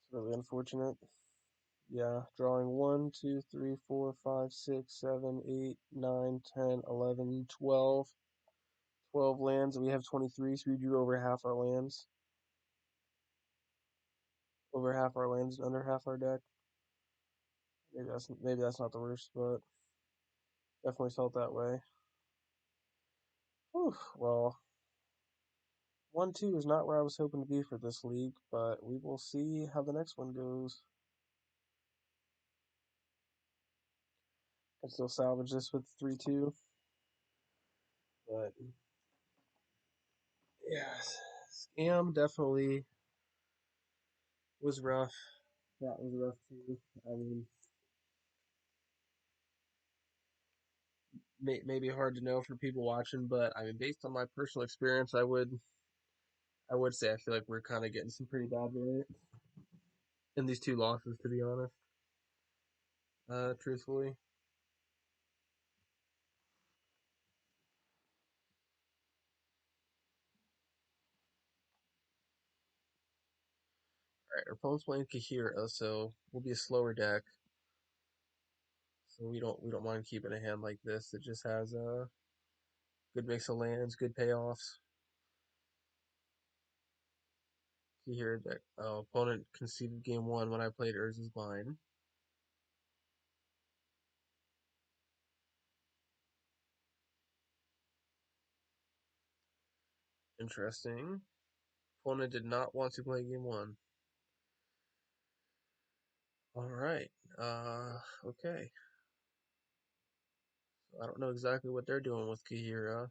It's really unfortunate. Yeah, drawing 1, 2, 3, 4, 5, 6, 7, 8, 9, 10, 11, 12. 12 lands, and we have 23, so we drew over half our lands. Over half our lands, under half our deck. Maybe that's not the worst, but definitely felt that way. Whew, well, 1-2 is not where I was hoping to be for this league, but we will see how the next one goes. Can still salvage this with 3-2, but yeah, scam definitely was rough. That was rough too. I mean, maybe hard to know for people watching, but I mean, based on my personal experience, I would say I feel like we're kind of getting some pretty bad variants in these two losses, to be honest. Truthfully. All right, our opponent's playing Kahira, so we'll be a slower deck. So we don't mind keeping a hand like this. It just has a good mix of lands, good payoffs. Kahira deck. Opponent conceded game one when I played Urza's Vine. Interesting. Opponent did not want to play game one. All right. Okay. So I don't know exactly what they're doing with Kahira.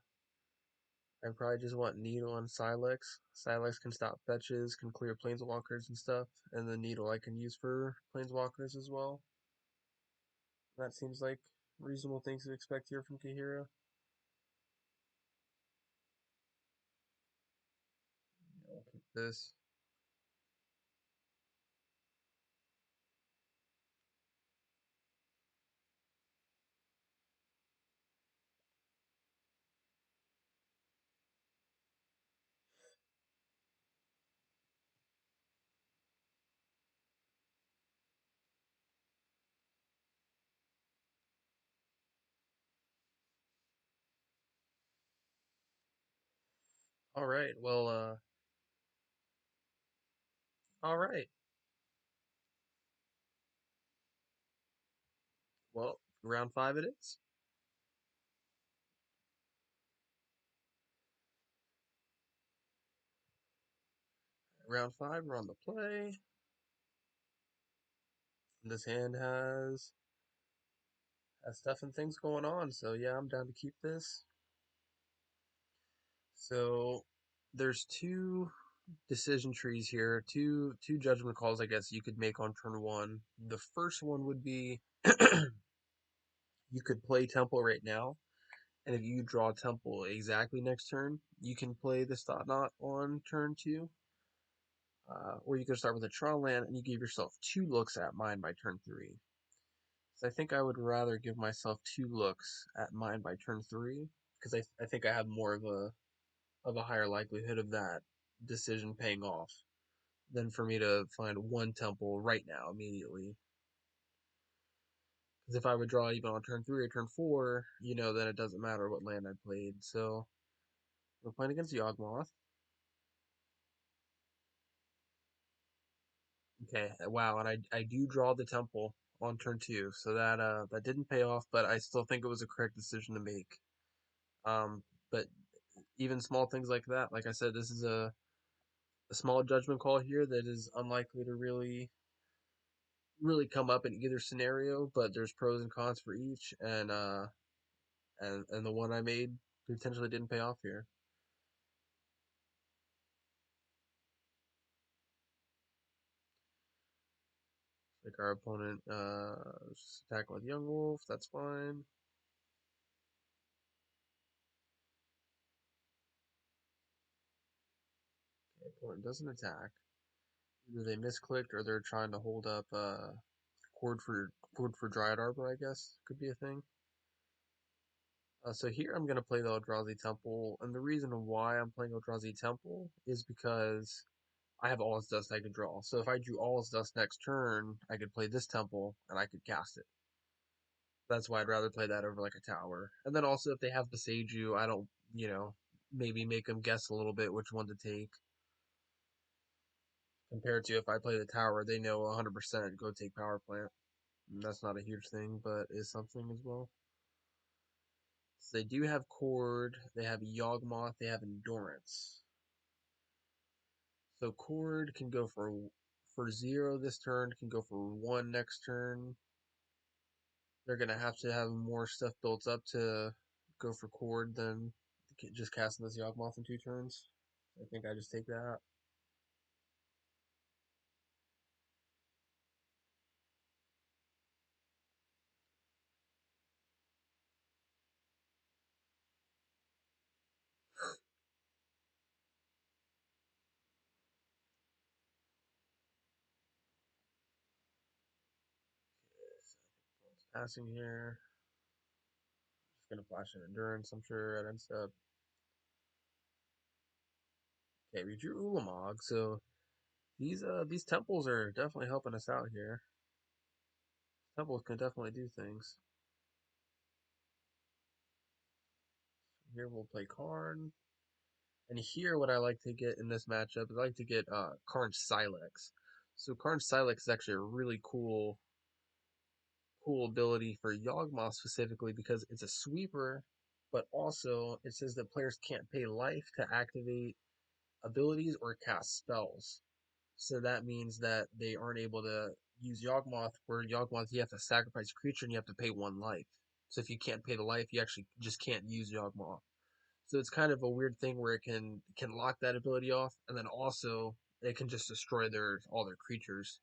I probably just want Needle and Silex. Silex can stop fetches, can clear planeswalkers and stuff, and the Needle I can use for planeswalkers as well. That seems like reasonable things to expect here from Kahira. I'll keep this. All right. Well, all right. Well, round five it is. Round five, we're on the play. This hand has stuff and things going on, so yeah, I'm down to keep this. So there's two decision trees here, two judgment calls I guess you could make on turn one. The first one would be you could play Temple right now, and if you draw Temple exactly next turn, you can play the Thought Knot on turn two. Or you could start with a Tron land and you give yourself two looks at mine by turn three. So I think I would rather give myself two looks at mine by turn three because I think I have more of a higher likelihood of that decision paying off than for me to find one temple right now immediately. Because if I would draw even on turn three or turn four, then it doesn't matter what land I played. So we're playing against Yawgmoth. Okay, wow, and I do draw the temple on turn two, so that didn't pay off, but I still think it was a correct decision to make. But even small things like that, like I said, this is a small judgment call here that is unlikely to really come up in either scenario, but there's pros and cons for each, and the one I made potentially didn't pay off here. Like our opponent attack with Young Wolf, that's fine. Okay, opponent doesn't attack. Either they misclicked or they're trying to hold up cord for Dryad Arbor, I guess could be a thing. So here I'm gonna play the Eldrazi Temple, and the reason why I'm playing Eldrazi Temple is because I have All's Dust I could draw. So if I drew All's Dust next turn, I could play this Temple and I could cast it. That's why I'd rather play that over like a tower. And then also if they have Beseiju, I don't, maybe make them guess a little bit which one to take. Compared to if I play the tower, they know 100% go take Power Plant. And that's not a huge thing, but is something as well. So they do have Cord, they have Yawgmoth, they have Endurance. So Cord can go for 0 this turn, can go for 1 next turn. They're gonna have to have more stuff built up to go for Cord than just casting this Yawgmoth in 2 turns. I think I just take that. Passing here. Just gonna flash an endurance, I'm sure, at end step. Okay, we drew Ulamog, so these temples are definitely helping us out here. Temples can definitely do things. Here we'll play Karn. And here what I like to get in this matchup is I like to get Karn Silex. So Karn Silex is actually a really cool ability for Yawgmoth specifically because it's a sweeper, but also it says that players can't pay life to activate abilities or cast spells. So that means that they aren't able to use Yawgmoth, where Yawgmoth you have to sacrifice a creature and you have to pay 1 life. So if you can't pay the life, you actually just can't use Yawgmoth. So it's kind of a weird thing where it can lock that ability off, and then also it can just destroy all their creatures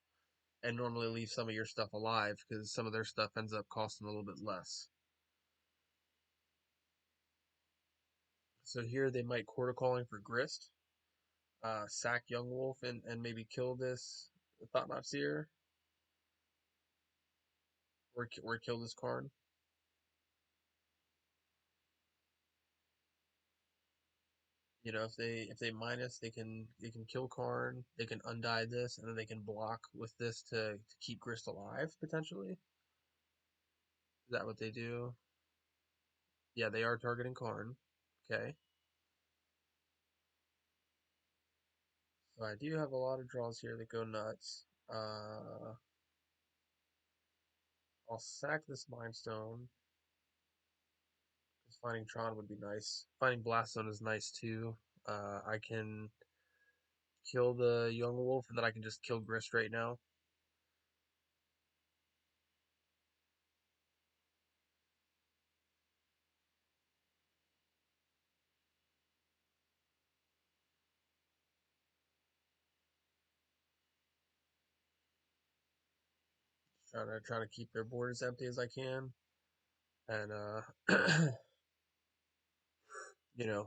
and normally leave some of your stuff alive because some of their stuff ends up costing a little bit less. So here they might quarter calling for Grist, sack Young Wolf, and maybe kill this Thought Knot Seer, or kill this Karn. You know, if they minus, they can kill Karn, they can undie this, and then they can block with this to keep Grist alive potentially. Is that what they do? Yeah, they are targeting Karn. Okay. So I do have a lot of draws here that go nuts. I'll sack this Mind Stone, because finding Tron would be nice. Finding Blast Zone is nice too. I can kill the Young Wolf, and then I can just kill Grist right now. Trying to keep their board as empty as I can. And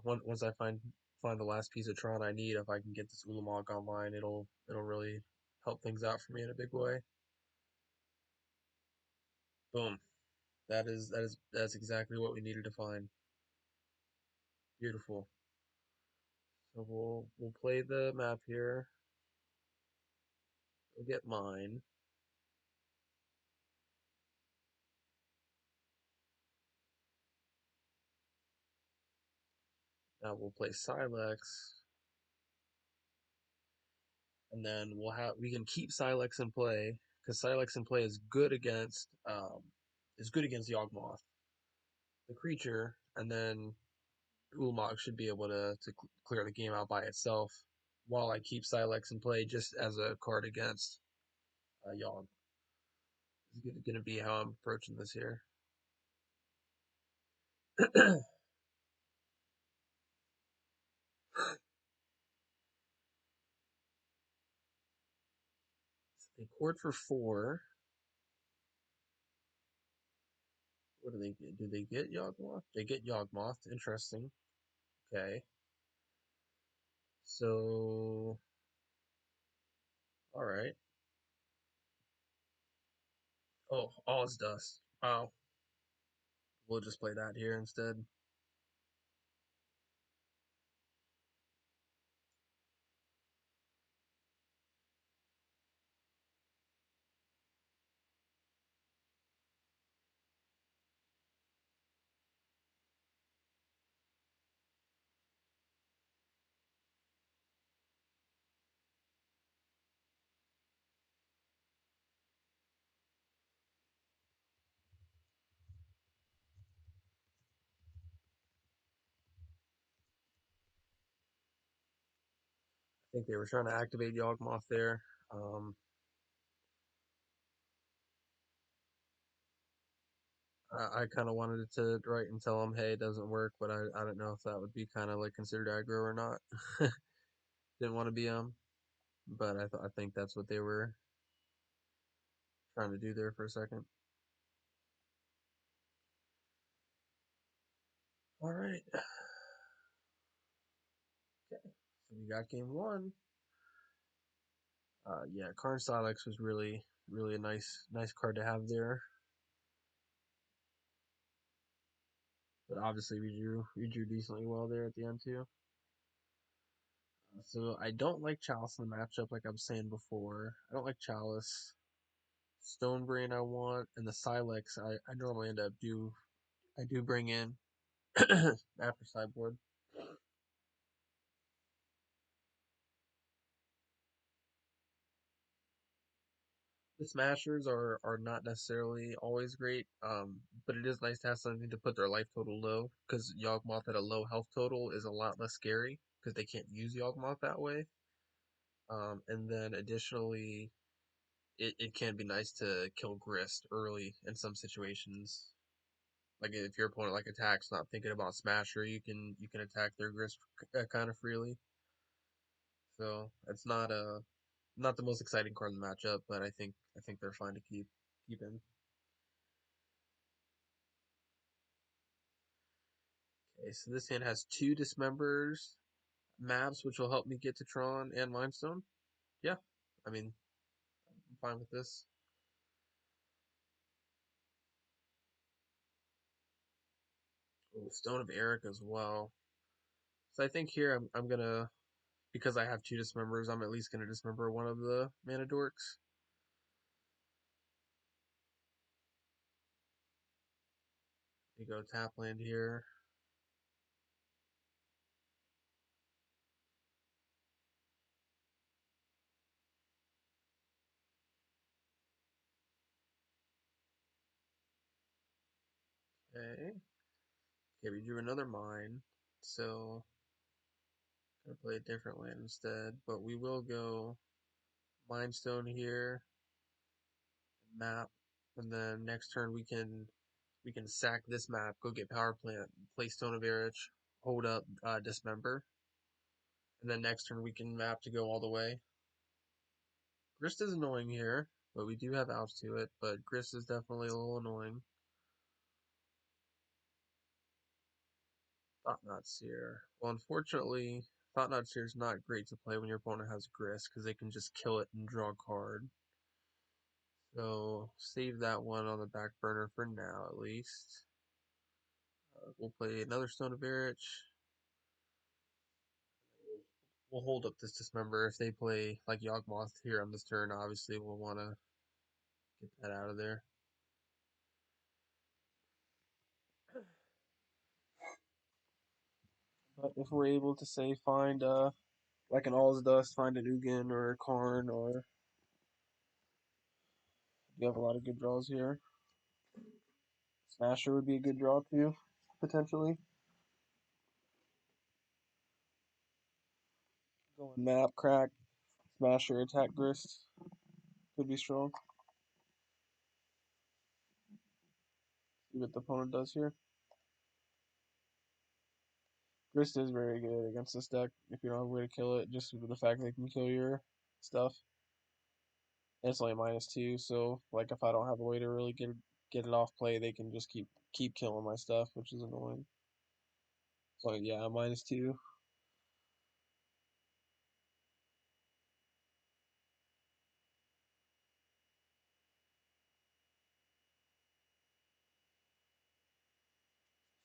once I find the last piece of Tron I need, if I can get this Ulamog online, it'll really help things out for me in a big way. Boom. That's exactly what we needed to find. Beautiful. So we'll play the map here. We'll get mine. Now we'll play Silex, and then we can keep Silex in play because Silex in play is good against Yawgmoth, the creature, and then Ulamog should be able to clear the game out by itself while I keep Silex in play just as a card against Yawg. This is going to be how I'm approaching this here. They court for 4. What do they get? Do they get Yawgmoth? They get Yawgmoth. Interesting. Okay. So, all right. Oh, Oz Dust. Wow. We'll just play that here instead. think they were trying to activate Yawgmoth there. Um, I kind of wanted to write and tell them, hey, it doesn't work, but I don't know if that would be kind of like considered aggro or not. Didn't want to be but I think that's what they were trying to do there for a second. All right. Okay. So we got game one. Yeah, Karn Silex was really a nice card to have there. But obviously we drew decently well there at the end too. So I don't like Chalice in the matchup like I was saying before. I don't like Chalice. Stonebrain I want, and the Silex I normally end up I do bring in after sideboard. The Smashers are not necessarily always great, but it is nice to have something to put their life total low, because Yawgmoth at a low health total is a lot less scary, because they can't use Yawgmoth that way. And then additionally, it can be nice to kill Grist early in some situations. Like if your opponent like attacks not thinking about Smasher, you can attack their Grist kind of freely. So it's not the most exciting card in the matchup, but I think they're fine to keep in. Okay, so this hand has two Dismembers maps, which will help me get to Tron and Limestone. Yeah, I mean, I'm fine with this. Ooh, Stone of Eric as well. So I think here I'm gonna, because I have two Dismembers, I'm at least gonna dismember one of the Mana Dorks. We go tap land here. Okay. Okay, we drew another mine, so I'm gonna play a different land instead. But we will go Mindstone here, map, and then next turn we can sack this map, go get power plant, play Stone of Erich, hold up, dismember, and then next turn we can map to go all the way. Grist is annoying here, but we do have outs to it. But Grist is definitely a little annoying. Thought-Knot Seer. Well, unfortunately, Thought-Knot Seer is not great to play when your opponent has Grist because they can just kill it and draw a card. So save that one on the back burner for now, at least. We'll play another Stone of Erich. We'll hold up this Dismember. If they play like Yawgmoth here on this turn, obviously we'll want to get that out of there. But if we're able to say find like an All's Dust, find an Ugin or a Karn, or you have a lot of good draws here. Smasher would be a good draw too, potentially. Going map, crack, Smasher, attack Grist could be strong. See what the opponent does here. Grist is very good against this deck if you don't have a way to kill it, just with the fact that they can kill your stuff. And it's only -2, so like if I don't have a way to really get it off play, they can just keep killing my stuff, which is annoying. So yeah, -2.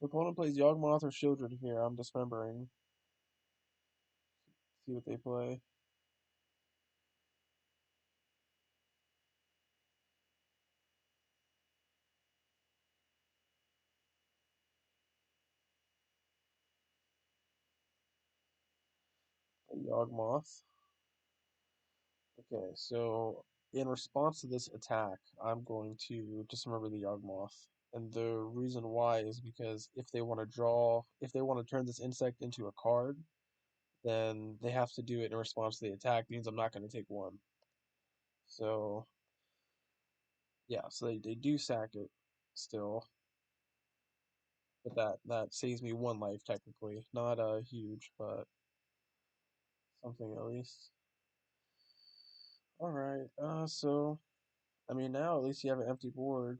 If opponent plays Yawgmoth or Children here, I'm dismembering. See what they play. Yawgmoth. Okay, so in response to this attack, I'm going to dismember the Yawgmoth. And the reason why is because if they want to turn this insect into a card, then they have to do it in response to the attack, means I'm not going to take one. So, yeah, so they do sack it still, but that saves me one life technically. Not huge, but something at least. All right, so I mean now at least you have an empty board.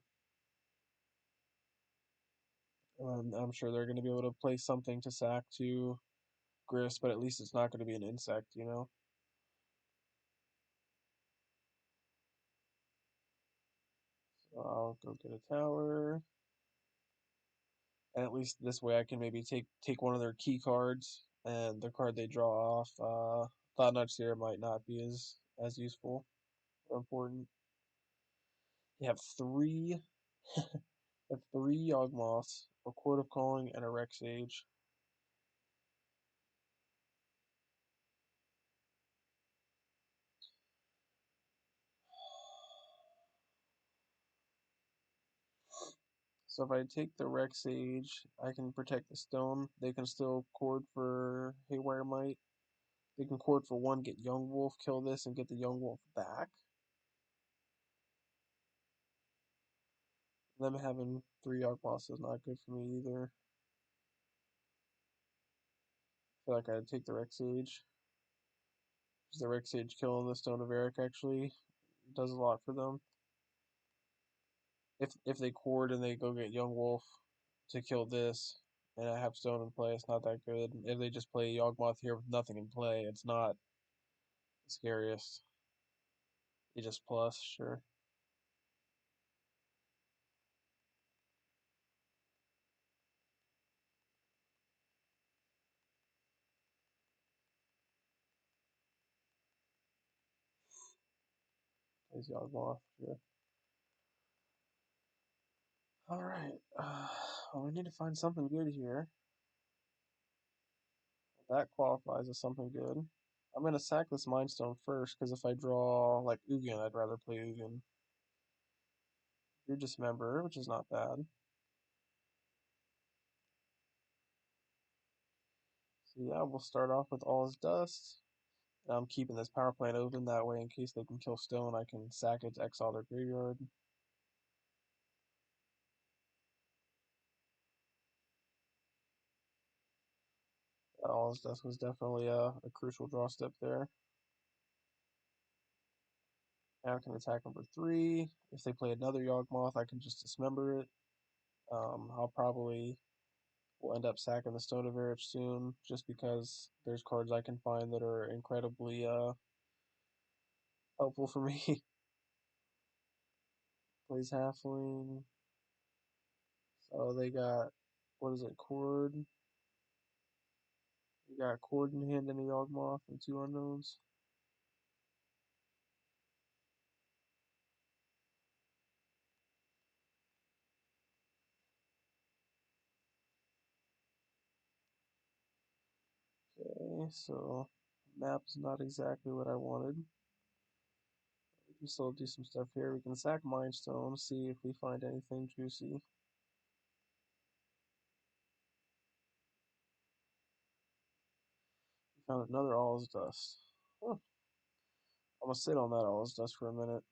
I'm sure they're going to be able to play something to sack to Grist, but at least it's not going to be an insect, you know? So I'll go get a tower. And at least this way I can maybe take one of their key cards and the card they draw off. Thought Notch here might not be as useful or important. You have three Yawgmoths, a Court of Calling, and a Rex Sage. So if I take the Rex Sage, I can protect the stone. They can still cord for Haywire Might. They can cord for one, get Young Wolf, kill this, and get the Young Wolf back. Them having three Yawgmoths is not good for me either. I feel like I'd take the Rex Sage. Because the Rex Sage killing the Stone of Eric actually does a lot for them. If they cord and they go get Young Wolf to kill this, and I have Stone in play, it's not that good. If they just play Yawgmoth here with nothing in play, it's not the scariest. You just plus, sure. Plays Yawgmoth, sure. Alright, well, we need to find something good here. That qualifies as something good. I'm gonna sack this Mind Stone first, because if I draw like Ugin, I'd rather play Ugin. You're Dismember, which is not bad. So yeah, we'll start off with All is Dust. And I'm keeping this power plant open, that way in case they can kill Stone, I can sack it to exile their graveyard. That All is Dust was definitely a crucial draw step there. Now I can attack number 3. If they play another Yawgmoth, I can just dismember it. I'll probably will end up sacking the Stone of Erich soon, just because there's cards I can find that are incredibly helpful for me. Plays Halfling. So they got, what is it, Cord? You got Cord in hand and a Yawgmoth and 2 unknowns. Okay, so map is not exactly what I wanted. We can still do some stuff here. We can sack Mind Stone, see if we find anything juicy. We found another All's Dust. Huh. I'm gonna sit on that All's Dust for a minute.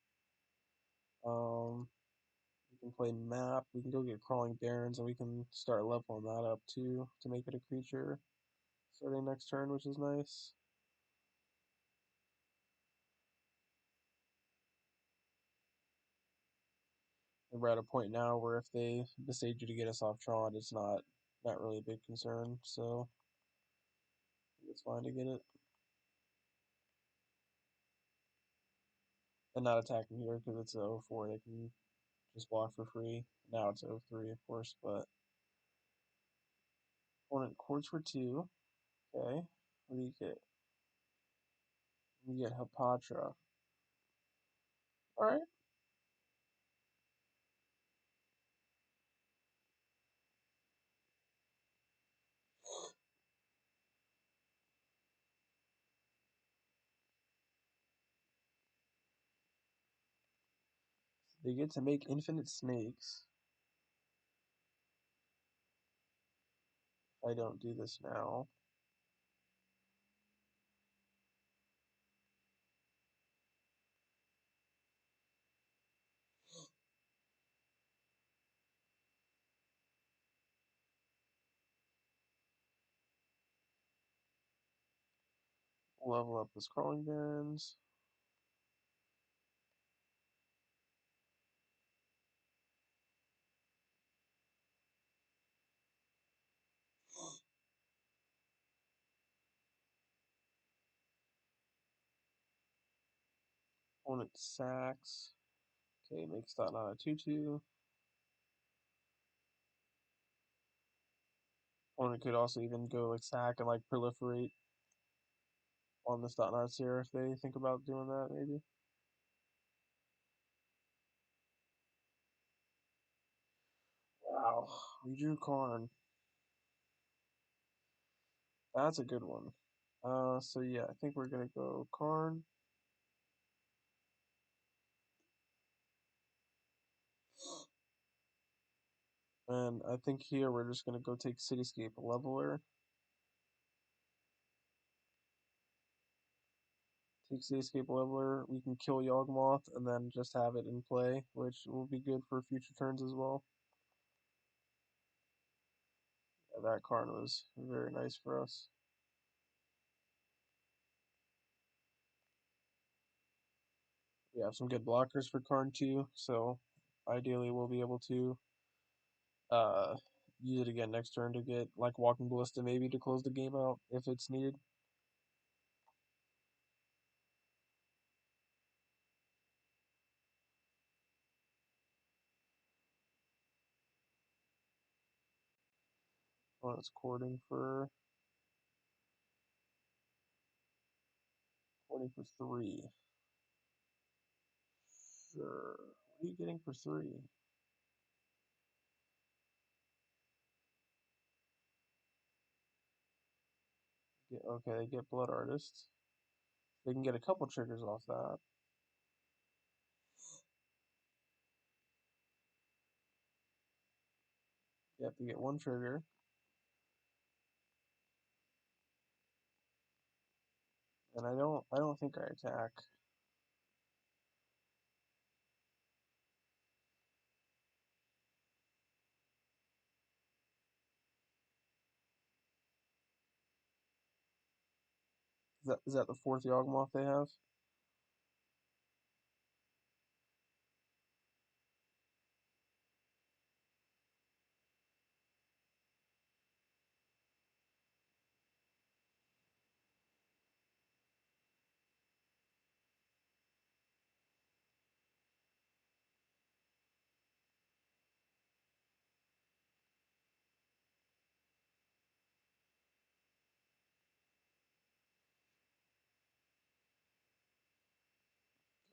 We can play map. We can go get Crawling Barrens, and we can start leveling that up too to make it a creature starting next turn, which is nice. And we're at a point now where if they decide to get us off Tron, it's not really a big concern. So it's fine to get it. And not attacking here because it's a 0-4. They can just walk for free. Now it's 0-3, of course, but opponent cords for 2. Okay. What do you get? You get Hapatra. Alright. They get to make infinite snakes. If I don't do this now. Level up this crawling barons. Opponent sacks. Okay, makes that not a 2/2. Opponent could also even go like sack and like proliferate on this dot not here if they think about doing that maybe. Wow, we drew Karn. That's a good one. So yeah, I think we're gonna go Karn. And I think here we're just gonna go take Cityscape Leveler. Take Cityscape Leveler, we can kill Yawgmoth and then just have it in play, which will be good for future turns as well. Yeah, that card was very nice for us. We have some good blockers for Karn too, so ideally we'll be able to uh, use it again next turn to get like Walking Ballista maybe to close the game out if it's needed. Oh, it's courting for 3. Sure. What are you getting for 3? Okay, they get Blood Artist. They can get a couple triggers off that. Yep, they get 1 trigger. And I don't think I attack. Is that the 4th Yawgmoth they have?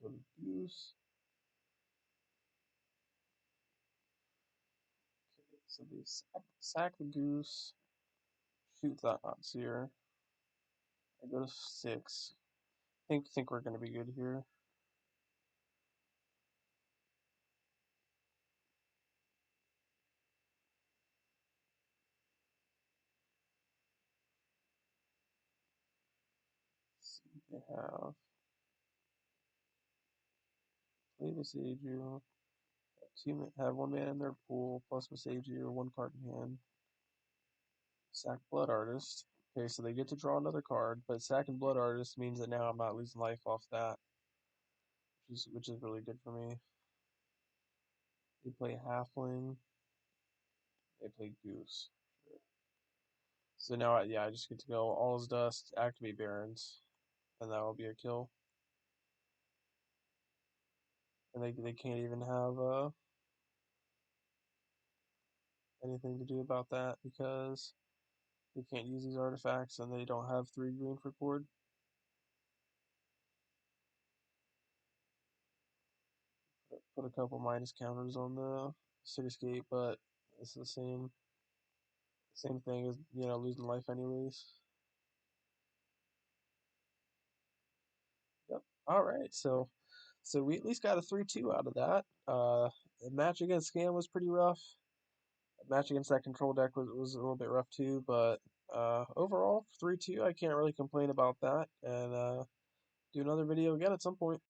Go to Goose. Okay, so they sack the Goose. Shoot that Seer. I go to 6. Think we're gonna be good here. Let's see, they have play Visagiu. Have 1 man in their pool plus Visagiu, 1 card in hand. Sack Blood Artist. Okay, so they get to draw another card, but sacking Blood Artist means that now I'm not losing life off that, which is really good for me. They play Halfling. They play Goose. Sure. So now, yeah, I just get to go All is Dust, activate Barons, and that will be a kill. And they can't even have anything to do about that because they can't use these artifacts and they don't have 3 green for cord. Put a couple minus counters on the Cityscape, but it's the same thing as losing life anyways. Yep. All right. So we at least got a 3-2 out of that. The match against Scam was pretty rough. The match against that control deck was a little bit rough too, but overall 3-2. I can't really complain about that. And do another video again at some point.